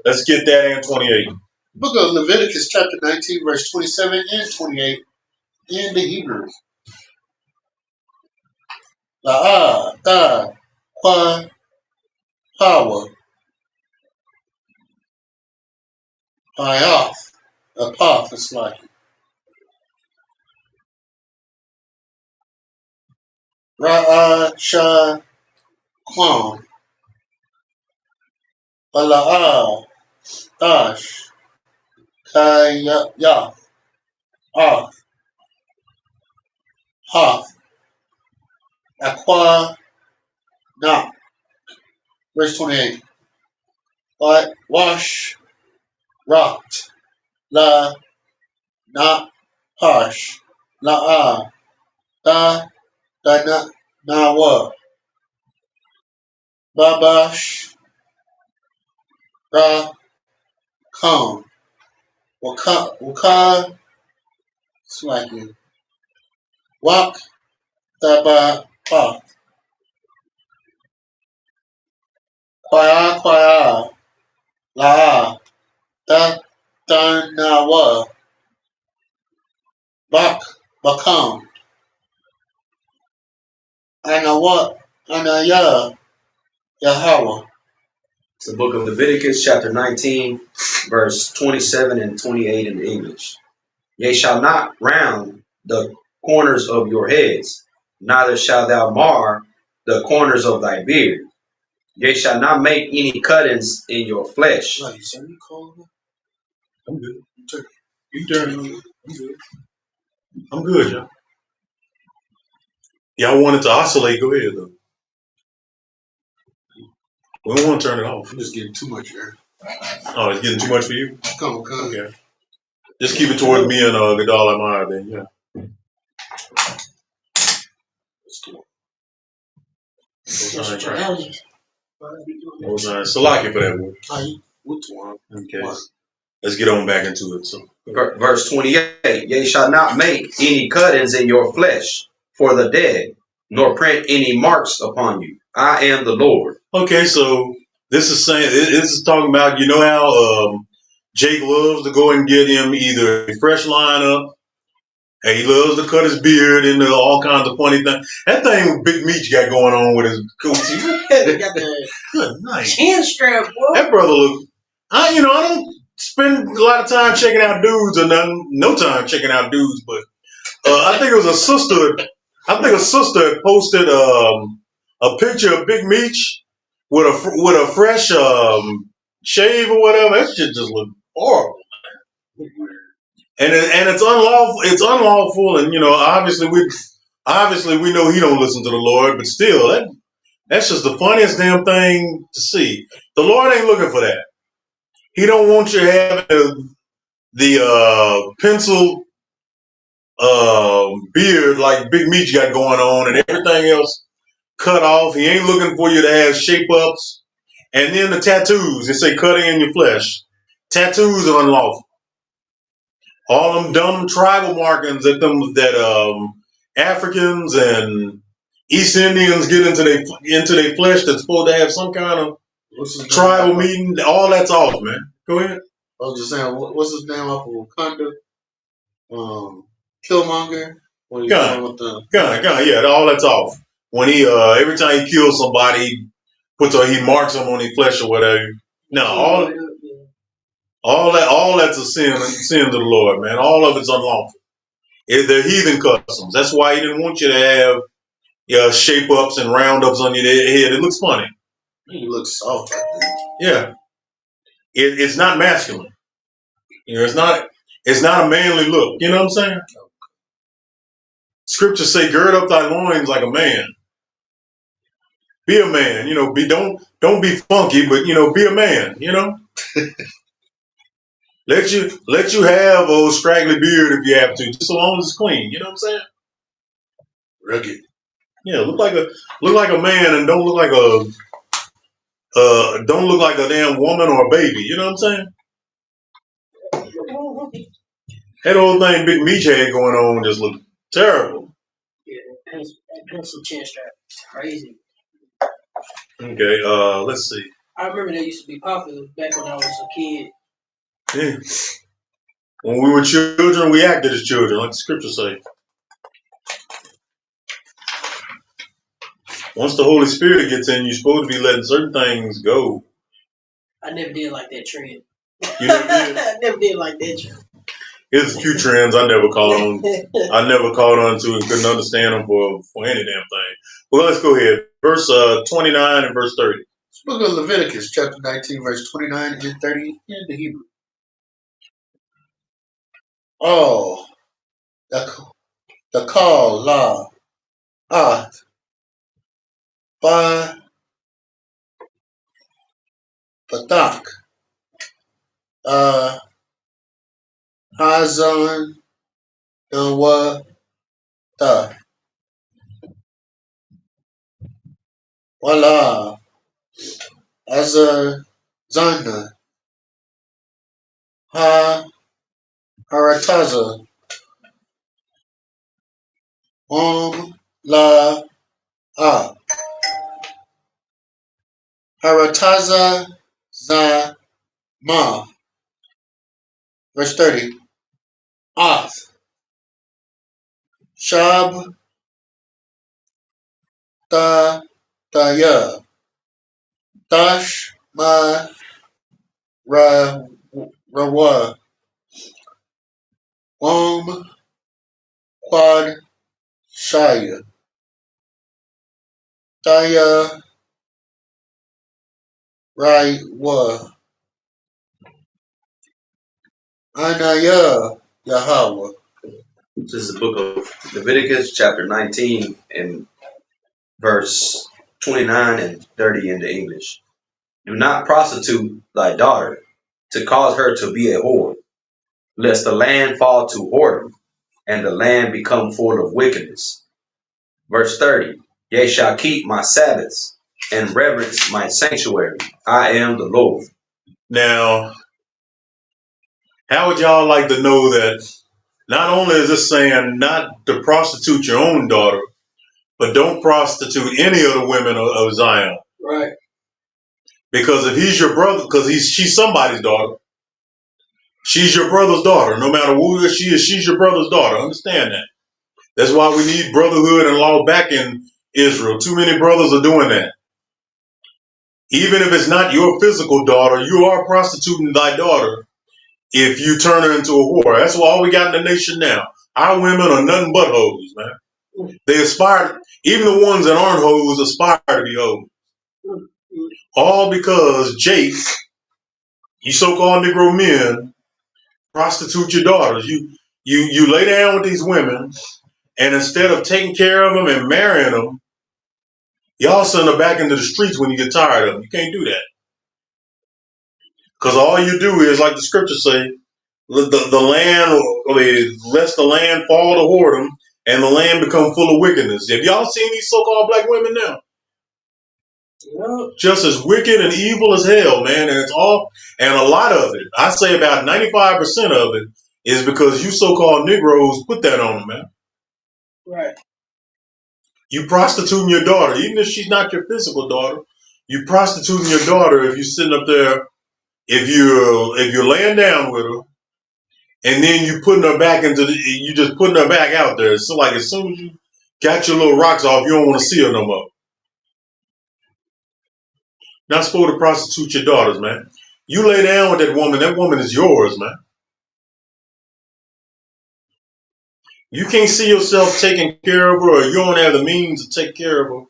Let's get that and 28. Book of Leviticus chapter 19, verse 27 and 28 in the Hebrew. La'ah, ta, kwa, power, payath, a path is like Ra'ah, sha, kwam, bala'ah, dash, kaya, ah, hath, aqua, na. Verse 28. But wash, rocked, la, na, harsh, la'ah, da, na, wa, babash, ra, come, waka, slacking, wak, taba, pa, kwaya, la, da, na, wa, bak, bakam, anawa, anaya, Yahweh. It's the book of Leviticus, chapter 19, verse 27 and 28 in English. Ye shall not round the corners of your heads, neither shalt thou mar the corners of thy beard. Ye shall not make any cuttings in your flesh. I'm good. You turn. I'm good, y'all. Y'all wanted to oscillate, go ahead, though. We don't want to turn it off. I'm just getting too much air. Oh, it's getting too much for you? Come on. Okay. Just keep it towards me and Gadal Amaya then, yeah. Salaki for that one. Okay. Let's get on back into it. So, verse 28. Ye shall not make any cuttings in your flesh for the dead, nor print any marks upon you. I am the Lord. Okay, so this is talking about, you know how Jake loves to go and get him either a fresh lineup, and he loves to cut his beard into all kinds of funny things. That thing with Big Meech got going on with his coochie. Good night. Chin strap, boy. That brother look. I don't spend a lot of time checking out dudes or nothing. No time checking out dudes, but I think it was a sister. I think a sister had posted a picture of Big Meech with a fresh shave or whatever. That shit just looked horrible. And it's unlawful. It's unlawful, and obviously we know he don't listen to the Lord, but still, that's just the funniest damn thing to see. The Lord ain't looking for that. He don't want you having the pencil beard like Big Meech got going on, and everything else cut off. He ain't looking for you to have shape ups. And then the tattoos, they say cutting in your flesh. Tattoos are unlawful. All them dumb tribal markings that Africans and East Indians get into their flesh that's supposed to have some kind of tribal meeting. All that's off, man. Go ahead. I was just saying, what's his name off of Wakanda? Killmonger. Gun, yeah, all that's off. When he every time he kills somebody, he marks them on his flesh or whatever. No, all that's a sin to the Lord, man. All of it's unlawful. They're heathen customs. That's why he didn't want you to have shape ups and round ups on your head. It looks funny. He looks soft. Yeah, it's not masculine. You know, it's not a manly look. You know what I'm saying? Scriptures say, "Gird up thy loins like a man." Be a man. You know, don't be funky, but be a man. You know. Let you have a scraggly beard if you have to, just so long as it's clean. You know what I'm saying? Rugged. Yeah, look like a man and don't look like a damn woman or a baby. You know what I'm saying? That old thing Big Meech had going on just looked terrible. Yeah, that pencil chin strap. Crazy. Okay, let's see. I remember they used to be popular back when I was a kid. Yeah. When we were children, we acted as children, like the scriptures say. Once the Holy Spirit gets in, you're supposed to be letting certain things go. I never did like that trend. You never did? I never did like that trend. There's a few trends I never caught on. I never caught on to and couldn't understand them for any damn thing. Well, let's go ahead. Verse 29 and verse 30. Book of Leviticus, chapter 19, verse 29 and 30 in the Hebrew. Oh, the call, la, ba, patak, hazan, and wa, ta, wala, azazana, ha, harataza, la, harataza, za, ma. Verse 30. Shab, ta, ya, dash, ma, ra, rawa, quad, shaya, daya, rai, anaya, Yahweh. This is the book of Leviticus, chapter 19, and verse 29 and 30 in the English. Do not prostitute thy daughter, to cause her to be a whore, lest the land fall to whoredom, and the land become full of wickedness. Verse 30. Ye shall keep my Sabbaths, and reverence my sanctuary. I am the Lord. Now, how would y'all like to know that not only is this saying not to prostitute your own daughter, but don't prostitute any of the women of Zion? Right. Because if he's your brother, because she's somebody's daughter, she's your brother's daughter. No matter who she is, she's your brother's daughter. Understand that. That's why we need brotherhood and law back in Israel. Too many brothers are doing that. Even if it's not your physical daughter, you are prostituting thy daughter if you turn her into a whore. That's all we got in the nation now. Our women are nothing but hoes, man. They aspire, even the ones that aren't hoes aspire to be hoes. All because Jake, you so-called Negro men, prostitute your daughters. You lay down with these women, and instead of taking care of them and marrying them, y'all send them back into the streets when you get tired of them. You can't do that. Because all you do is, like the scriptures say, the land, lest the land fall to whoredom and the land become full of wickedness. Have y'all seen these so-called black women now? Yeah. Just as wicked and evil as hell, man. And it's all, and a lot of it, I say about 95% of it, is because you so-called Negroes put that on them, man. Right. You prostituting your daughter, even if she's not your physical daughter. You prostituting your daughter if you're sitting up there, if you're laying down with her, and then you putting her back you just putting her back out there. So like as soon as you got your little rocks off, you don't want to see her no more. Not supposed to prostitute your daughters, man. You lay down with that woman is yours, man. You can't see yourself taking care of her, or you don't have the means to take care of her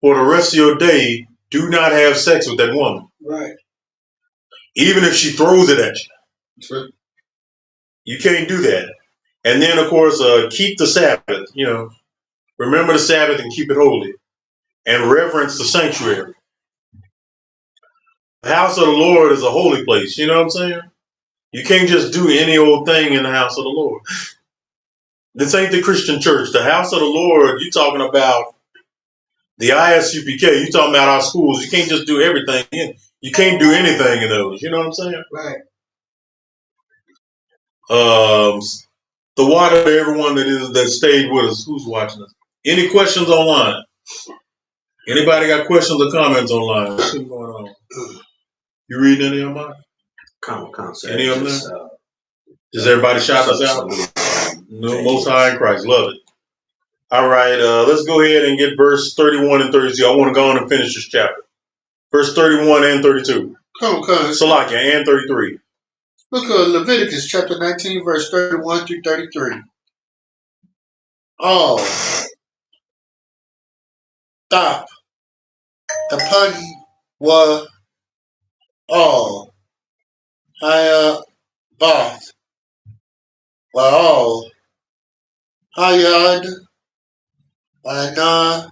for the rest of your day. Do not have sex with that woman. Right. Even if she throws it at you. You can't do that. And then, of course, keep the Sabbath. Remember the Sabbath and keep it holy. And reverence the sanctuary. The house of the Lord is a holy place. You know what I'm saying? You can't just do any old thing in the house of the Lord. This ain't the Christian church. The house of the Lord, you're talking about the ISUPK. You're talking about our schools. You can't just do everything in. You can't do anything in those. You know what I'm saying? Right. The water to everyone that stayed with us. Who's watching us? Any questions online? Anybody got questions or comments online? What's going on? You reading any of them? Any of them there? Does everybody shout us out? No, Most High in Christ. Love it. All right, let's go ahead and get verse 31 and 32. I want to go on and finish this chapter. Verse 31 and 32. Salakia and 33. Book of Leviticus, chapter 19, verse 31 through 33. All. Stop. Upon wa all. Haya bath. Wa all. Hayad. Ana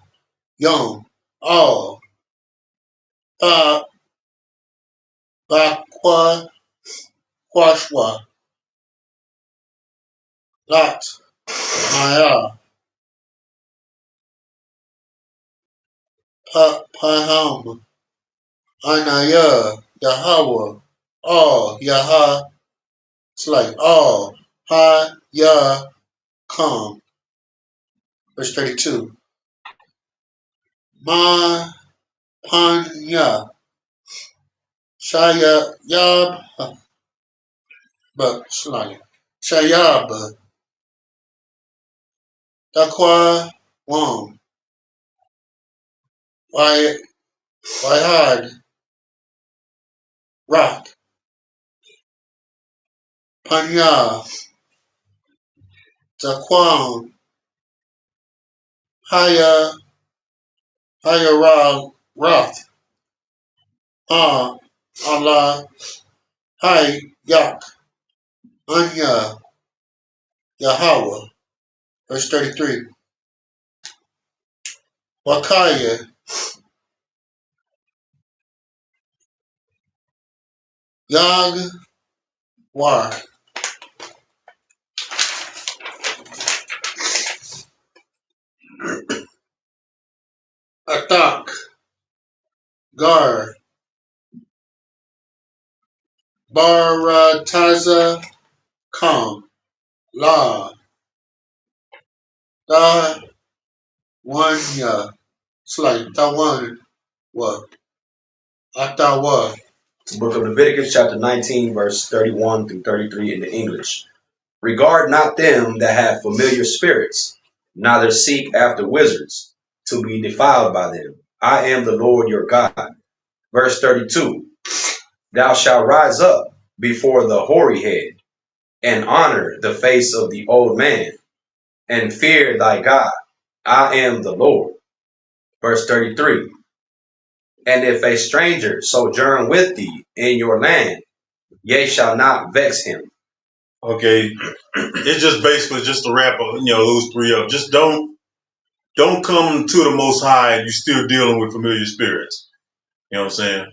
yom. All. Ba. Bakwa. Kwashwa. Lot. Maya. Paham. Anaya. Yahweh. All. Yah. It's like all. Ha. Yah. Come. Verse 32. Ma. Panya. Shaya. Yab. But slide. Shayab. Dakwa. Wam. Wayad. Rock. Panya. Daquan. Haya. Hayarag. Roth. Allah. Hay. Yak. Anya. Yahweh. Verse 33. Wakaya. Yag. War. Atak. Gar. Barataza. Kam. La. Da. Wanya. It's like Tawan. What? Atawa. Book of Leviticus, chapter 19, verse 31 through 33 in the English. Regard not them that have familiar spirits, neither seek after wizards, to be defiled by them. I am the Lord your God. Verse 32. Thou shalt rise up before the hoary head, and honor the face of the old man, and fear thy God. I am the Lord. Verse 33. And if a stranger sojourn with thee in your land, ye shall not vex him. Okay, it's just basically just to wrap up, those three up. Just don't come to the Most High and you're still dealing with familiar spirits. You know what I'm saying?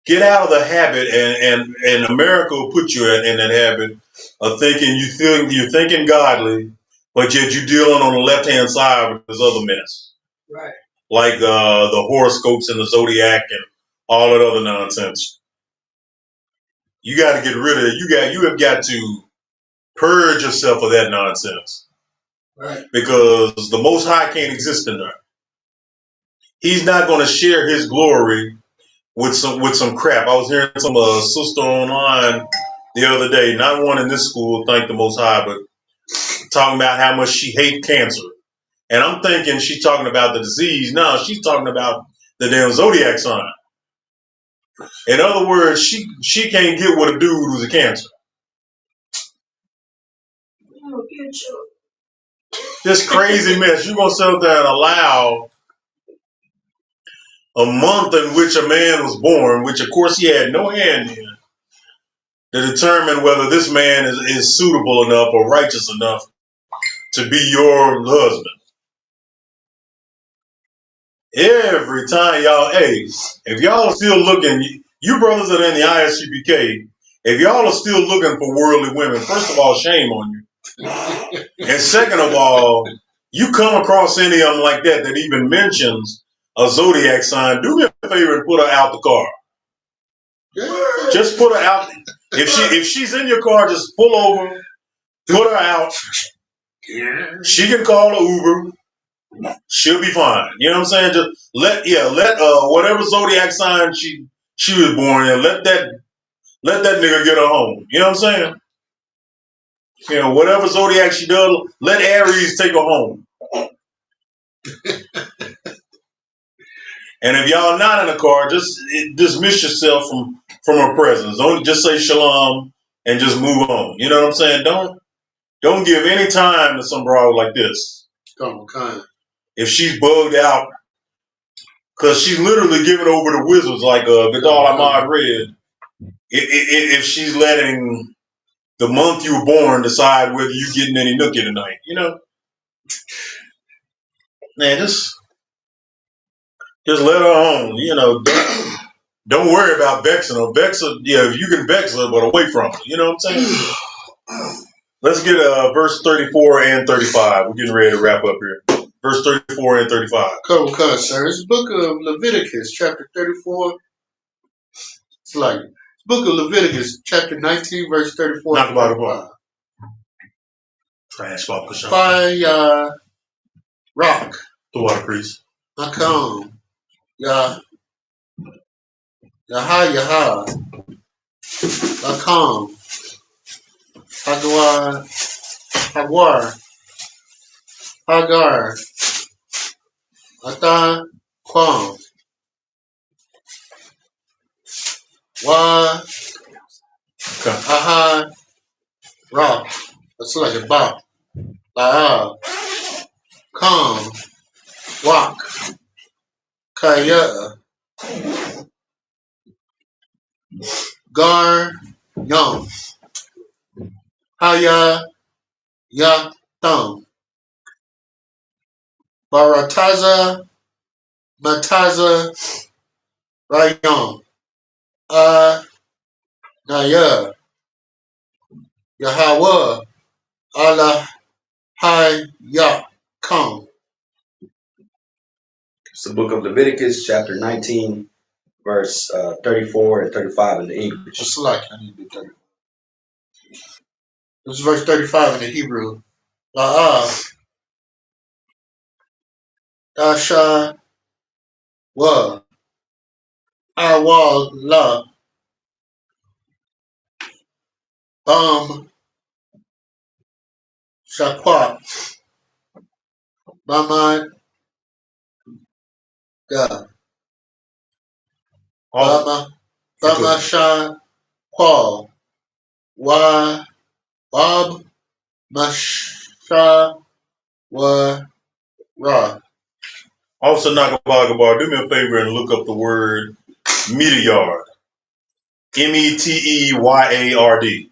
Get out of the habit, and America will put you in that habit of thinking you're thinking godly, but yet you're dealing on the left hand side with this other mess, Right. like the horoscopes and the zodiac and all that other nonsense. You got to get rid of it. You have got to purge yourself of that nonsense, Right. because the Most High can't exist in there. He's not going to share His glory with some crap. I was hearing some sister online the other day, not one in this school, thank the Most High, but talking about how much she hates cancer. And I'm thinking she's talking about the disease. No, she's talking about the damn zodiac sign. In other words, she can't get with a dude who's a cancer. This crazy mess. You're going to sit there and allow a month in which a man was born, which of course he had no hand in, to determine whether this man is suitable enough or righteous enough to be your husband. Every time y'all, hey, if y'all are still looking, you brothers that are in the ISUPK, if y'all are still looking for worldly women, first of all, shame on you. And second of all, you come across any of them like that even mentions a zodiac sign, do me a favor and put her out the car. Just put her out. If she's in your car, just pull over, put her out. She can call an Uber. She'll be fine. You know what I'm saying? Just let whatever zodiac sign she was born in, let that nigga get her home. You know what I'm saying? You know, whatever zodiac she does, let Aries take her home. And if y'all not in a car, just dismiss yourself from her presence. Don't just say shalom and just move on. You know what I'm saying? Don't give any time to some broad like this. If she's bugged out, because she's literally giving over to wizards like Vidal Ahmad read. If she's letting the month you were born decide whether you're getting any nookie tonight, you know? Man, just let her on. You know, don't worry about vexing her. Vex her, yeah, you can vex her, but away from her. You know what I'm saying? Let's get verse 34 and 35. We're getting ready to wrap up here. Verse 34 and 35. Come, sir. It's the book of Leviticus, chapter 34. It's like book of Leviticus, chapter 19, verse 34. Knock about the bar. Trash ball push. Fire rock. The water priest. Hakam. Yaha. Hakam. Hagar. Atan. Kwam. Wa. Aha. Ra. That's like a bop. La'a. Kam. Wak. Kaya. Gar. Yom. Haya. Ya. Thumb. Barataza. Mataza. Rayom. Naya. Yahweh. Allah. Hi. Ya. Come. It's the book of Leviticus, chapter 19, verse 34 and 35 in the English. Just like I need to do 30. This is verse 35 in the Hebrew. La'a. Dasha. Wa. Awal. La. Bam. Shaqua. Bama. Da. Bama Sha. Qual. Wa. Bob. Masha. Wa. Ra. Also, Nagabar, do me a favor and look up the word meteor. METEYARD.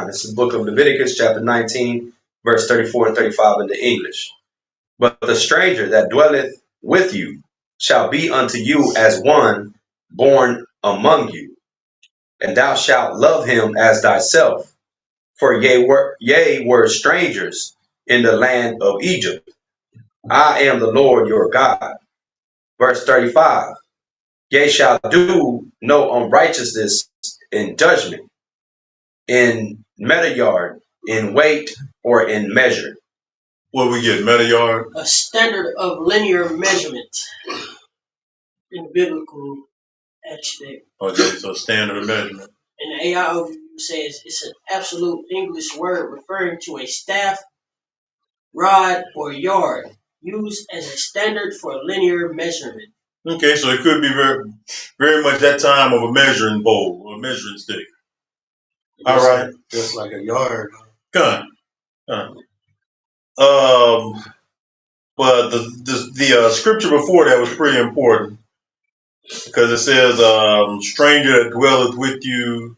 This is the book of Leviticus, chapter 19, verse 34 and 35 in the English. But the stranger that dwelleth with you shall be unto you as one born among you, and thou shalt love him as thyself. For ye were strangers in the land of Egypt. I am the Lord your God. Verse 35. Ye shall do no unrighteousness in judgment, in measure yard, in weight, or in measure. What we get, meta yard? A standard of linear measurement in biblical aspect. Okay, so standard of measurement. And the AI overview says it's an absolute English word referring to a staff, rod, or yard used as a standard for linear measurement. Okay, so it could be very, very much that time of a measuring pole or a measuring stick. All right, just like a yard. But the scripture before that was pretty important because it says, "Stranger that dwelleth with you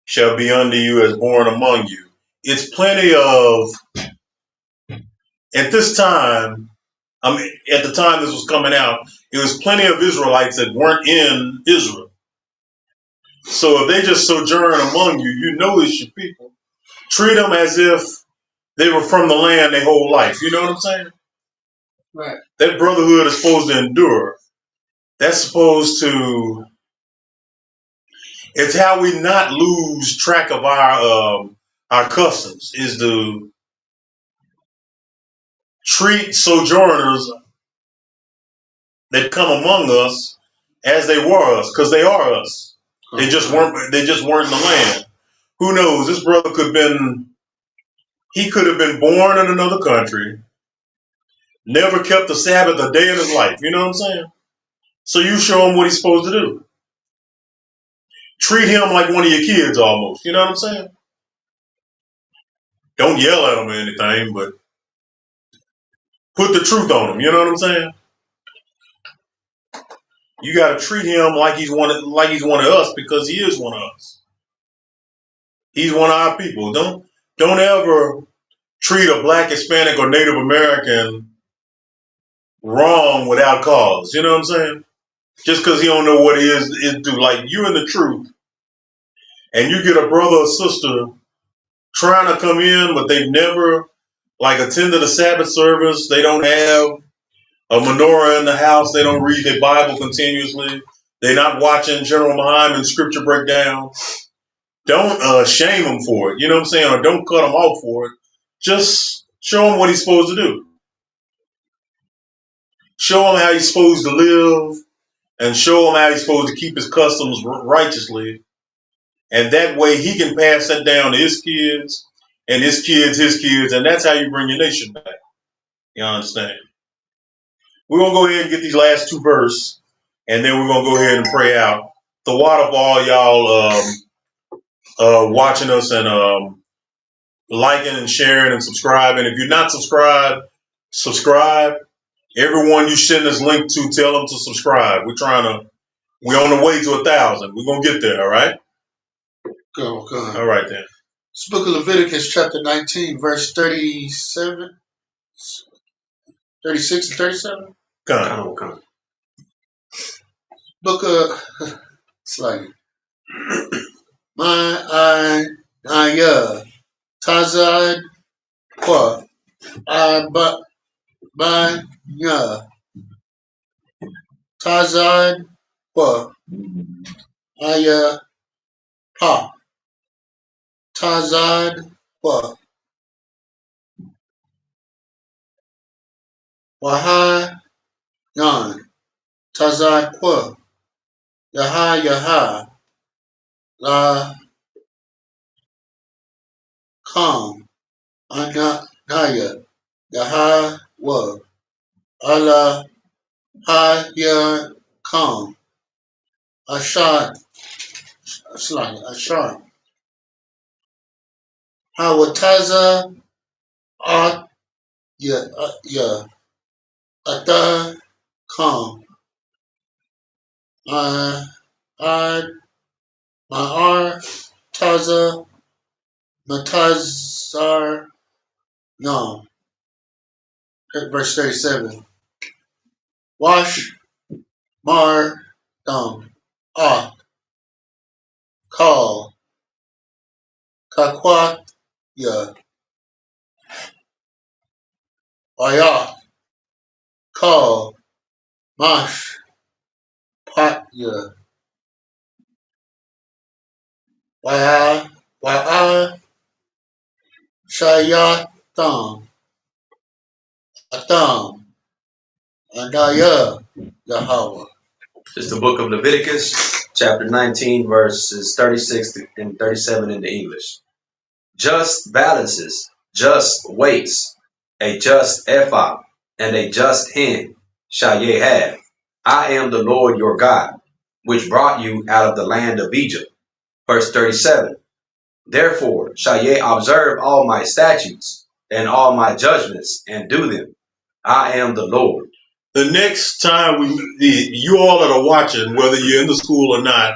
shall be unto you as born among you." It's plenty of at this time. I mean, at the time this was coming out, it was plenty of Israelites that weren't in Israel. So if they just sojourn among you, you know it's your people. Treat them as if they were from the land their whole life. You know what I'm saying? Right. That brotherhood is supposed to endure. That's supposed to. It's how we not lose track of our customs. Is to treat sojourners that come among us as they were us, because they are us. They just weren't. They just weren't in the land. Who knows? This brother could have been. He could have been born in another country. Never kept the Sabbath a day in his life. You know what I'm saying? So you show him what he's supposed to do. Treat him like one of your kids almost. You know what I'm saying? Don't yell at him or anything, but put the truth on him. You know what I'm saying? You got to treat him like he's one of us because he is one of us. He's one of our people. Don't ever treat a black, Hispanic, or Native American wrong without cause. You know what I'm saying? Just because he don't know what he is do. Like you in the truth, and you get a brother or sister trying to come in, but they've never like attended a Sabbath service. They don't have a menorah in the house. They don't read their Bible continuously. They're not watching General Mahan and scripture breakdown. Don't shame them for it. You know what I'm saying? Or don't cut them off for it. Just show him what he's supposed to do. Show him how he's supposed to live and show him how he's supposed to keep his customs righteously. And that way he can pass that down to his kids and his kids. And that's how you bring your nation back. You understand? We're going to go ahead and get these last two verses, and then we're going to go ahead and pray out. The water for all y'all watching us and liking and sharing and subscribing. If you're not subscribed, subscribe. Everyone you send this link to, tell them to subscribe. We're on the way to 1,000. We're going to get there, all right? Go. All right, then. It's the book of Leviticus, chapter 19, verse 37, 36 and 37. Come. Book of, it's like, my, Tazad, Qua, Tazad, Qua, Pa, Tazad, Qua, Waha, Yan, Tazad, Qua, Yaha, La, Kam, Anaya, Yaha, Wa, Allah, Ha, Ya, Kam, Ashad, Ashad, Hawataza, At, Ata, Kam, Ad, Ma'ar, Taza, Matazar, no, verse 37. Wash, Mar, Kakwa ya Waya Call Mash Pat ya Waya Shaya Thumb Atham Andaya Yahweh. It's the book of Leviticus, chapter 19, verses 36 and 37 in the English. Just balances, just weights, a just ephah, and a just hin shall ye have. I am the Lord your God, which brought you out of the land of Egypt. Verse 37. Therefore shall ye observe all my statutes and all my judgments and do them. I am the Lord. The next time you all that are watching, whether you're in the school or not,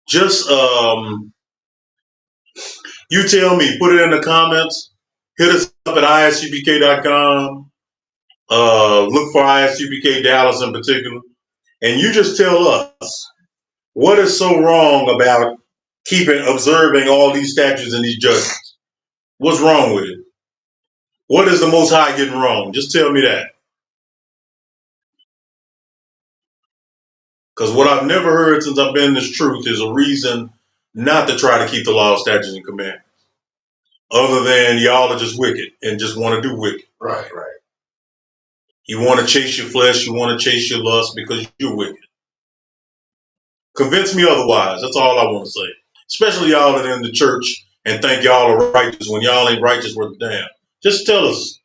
just you tell me, put it in the comments, hit us up at isupk.com, look for ISUPK Dallas in particular, and you just tell us what is so wrong about observing all these statutes and these judgments. What's wrong with it? What is the Most High getting wrong? Just tell me that. Because what I've never heard since I've been in this truth is a reason not to try to keep the law, statutes, and commandments. Other than y'all are just wicked and just want to do wicked. Right. You want to chase your flesh, you want to chase your lust because you're wicked. Convince me otherwise. That's all I want to say. Especially y'all that are in the church and think y'all are righteous when y'all ain't righteous worth a damn. Just tell us.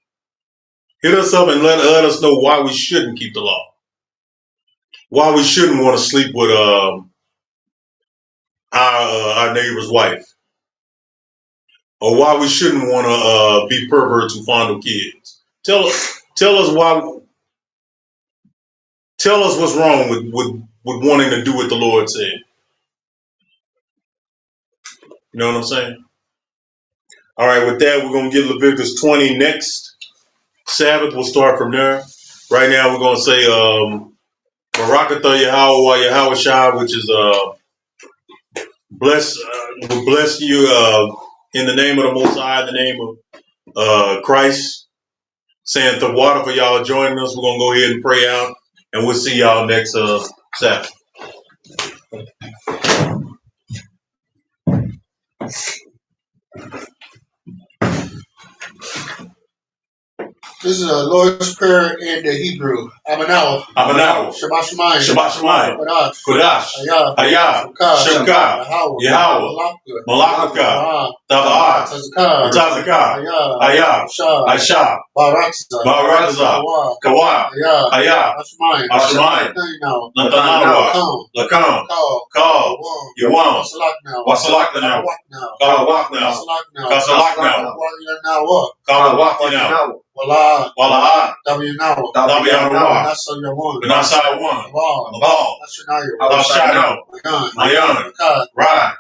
Hit us up and let us know why we shouldn't keep the law. Why we shouldn't want to sleep with our neighbor's wife. Or why we shouldn't want to be perverts who fondle kids. Tell us why. Tell us what's wrong with wanting to do what the Lord said. You know what I'm saying? All right, with that, we're going to get Leviticus 20 next Sabbath. We'll start from there. Right now, we're going to say Barakatha Yahweh Yahweh Shai, which is bless you in the name of the Most High, in the name of Christ. Saying the water for y'all joining us. We're going to go ahead and pray out, and we'll see y'all next Sabbath. This is a Lord's Prayer in the Hebrew. Abanawa. Shabbat Shemayim. Kodash. Ayah. Shemka. Yahweh. Malakaka. Taba'at. Tazaka. Ayah. Aisha. Barakza. Kawa. Ayah. Ashmaim. Natanawa. Lakam. Kal. Yawam. Wasalakna. Kalawakna. Kasalakna. Kalawakna. Wala, Dabianawa, Benasa one, Labal, Shano, Mayan, Rad,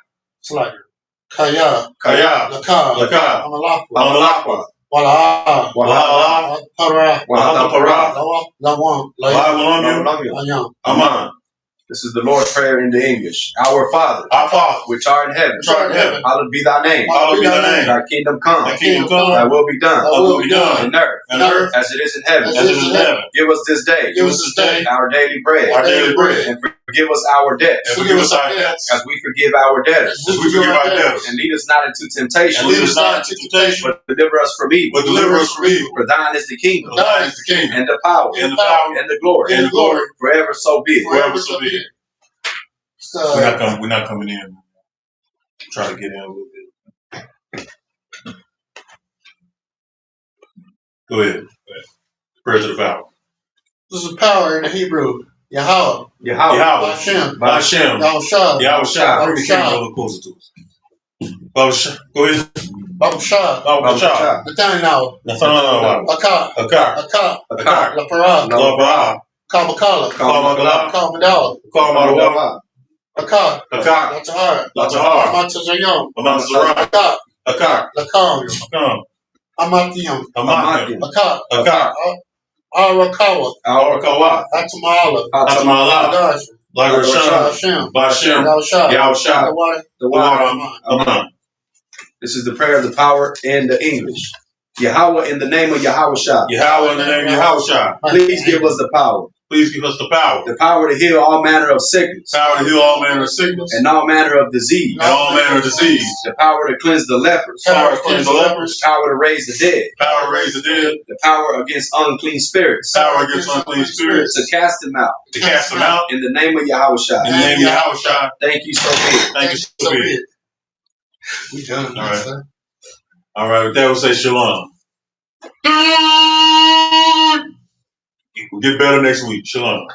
Kaya, Laka, Amalakwa, Wala, Para, Lawan, Aman. This is the Lord's Prayer in the English. Our Father, which art in heaven, hallowed be thy name. Thy kingdom come. Thy will be done. On earth as it is in heaven. Give us this day our daily bread. And forgive us our debts. As we forgive our debtors. And lead us not into temptation. But deliver us from evil. For thine is the kingdom. And the power. And the glory. Forever so be it. We're not coming in. Try to get in a little bit. Go ahead. Prayer to the power. This is power in the Hebrew. Yahweh. Hashem. Yahushua. Bring the camera a little closer to us. Go ahead. Babusha. Nathaniel. Akar. Lapara. Kalmakala. Kalmadala. Akar. Latahar. Amatazayam. Akar. Lakam. Amatiyam. Akar. Arakawa. Atamala. Like Hashem. Yahushua. The water. Aman. This is the prayer of the power in the English. Yahweh, in the name of Yahweh Shah. Yahweh, in the name of Yahweh Shah. Please give us the power. Please give us the power. The power to heal all manner of sickness. Power to heal all manner of sickness. And all manner of disease. And all manner of disease. The power to cleanse the lepers. Power to cleanse the lepers. The power to raise the dead. Power to raise the dead. The power against unclean spirits. Power against unclean spirits. To cast them out. To cast them out. In the name of Yahweh Shah. In the name of Yahweh Shah. Thank you so much. Thank you so much. We done now, son. All right, with that, we'll say shalom. We'll get better next week. Shalom.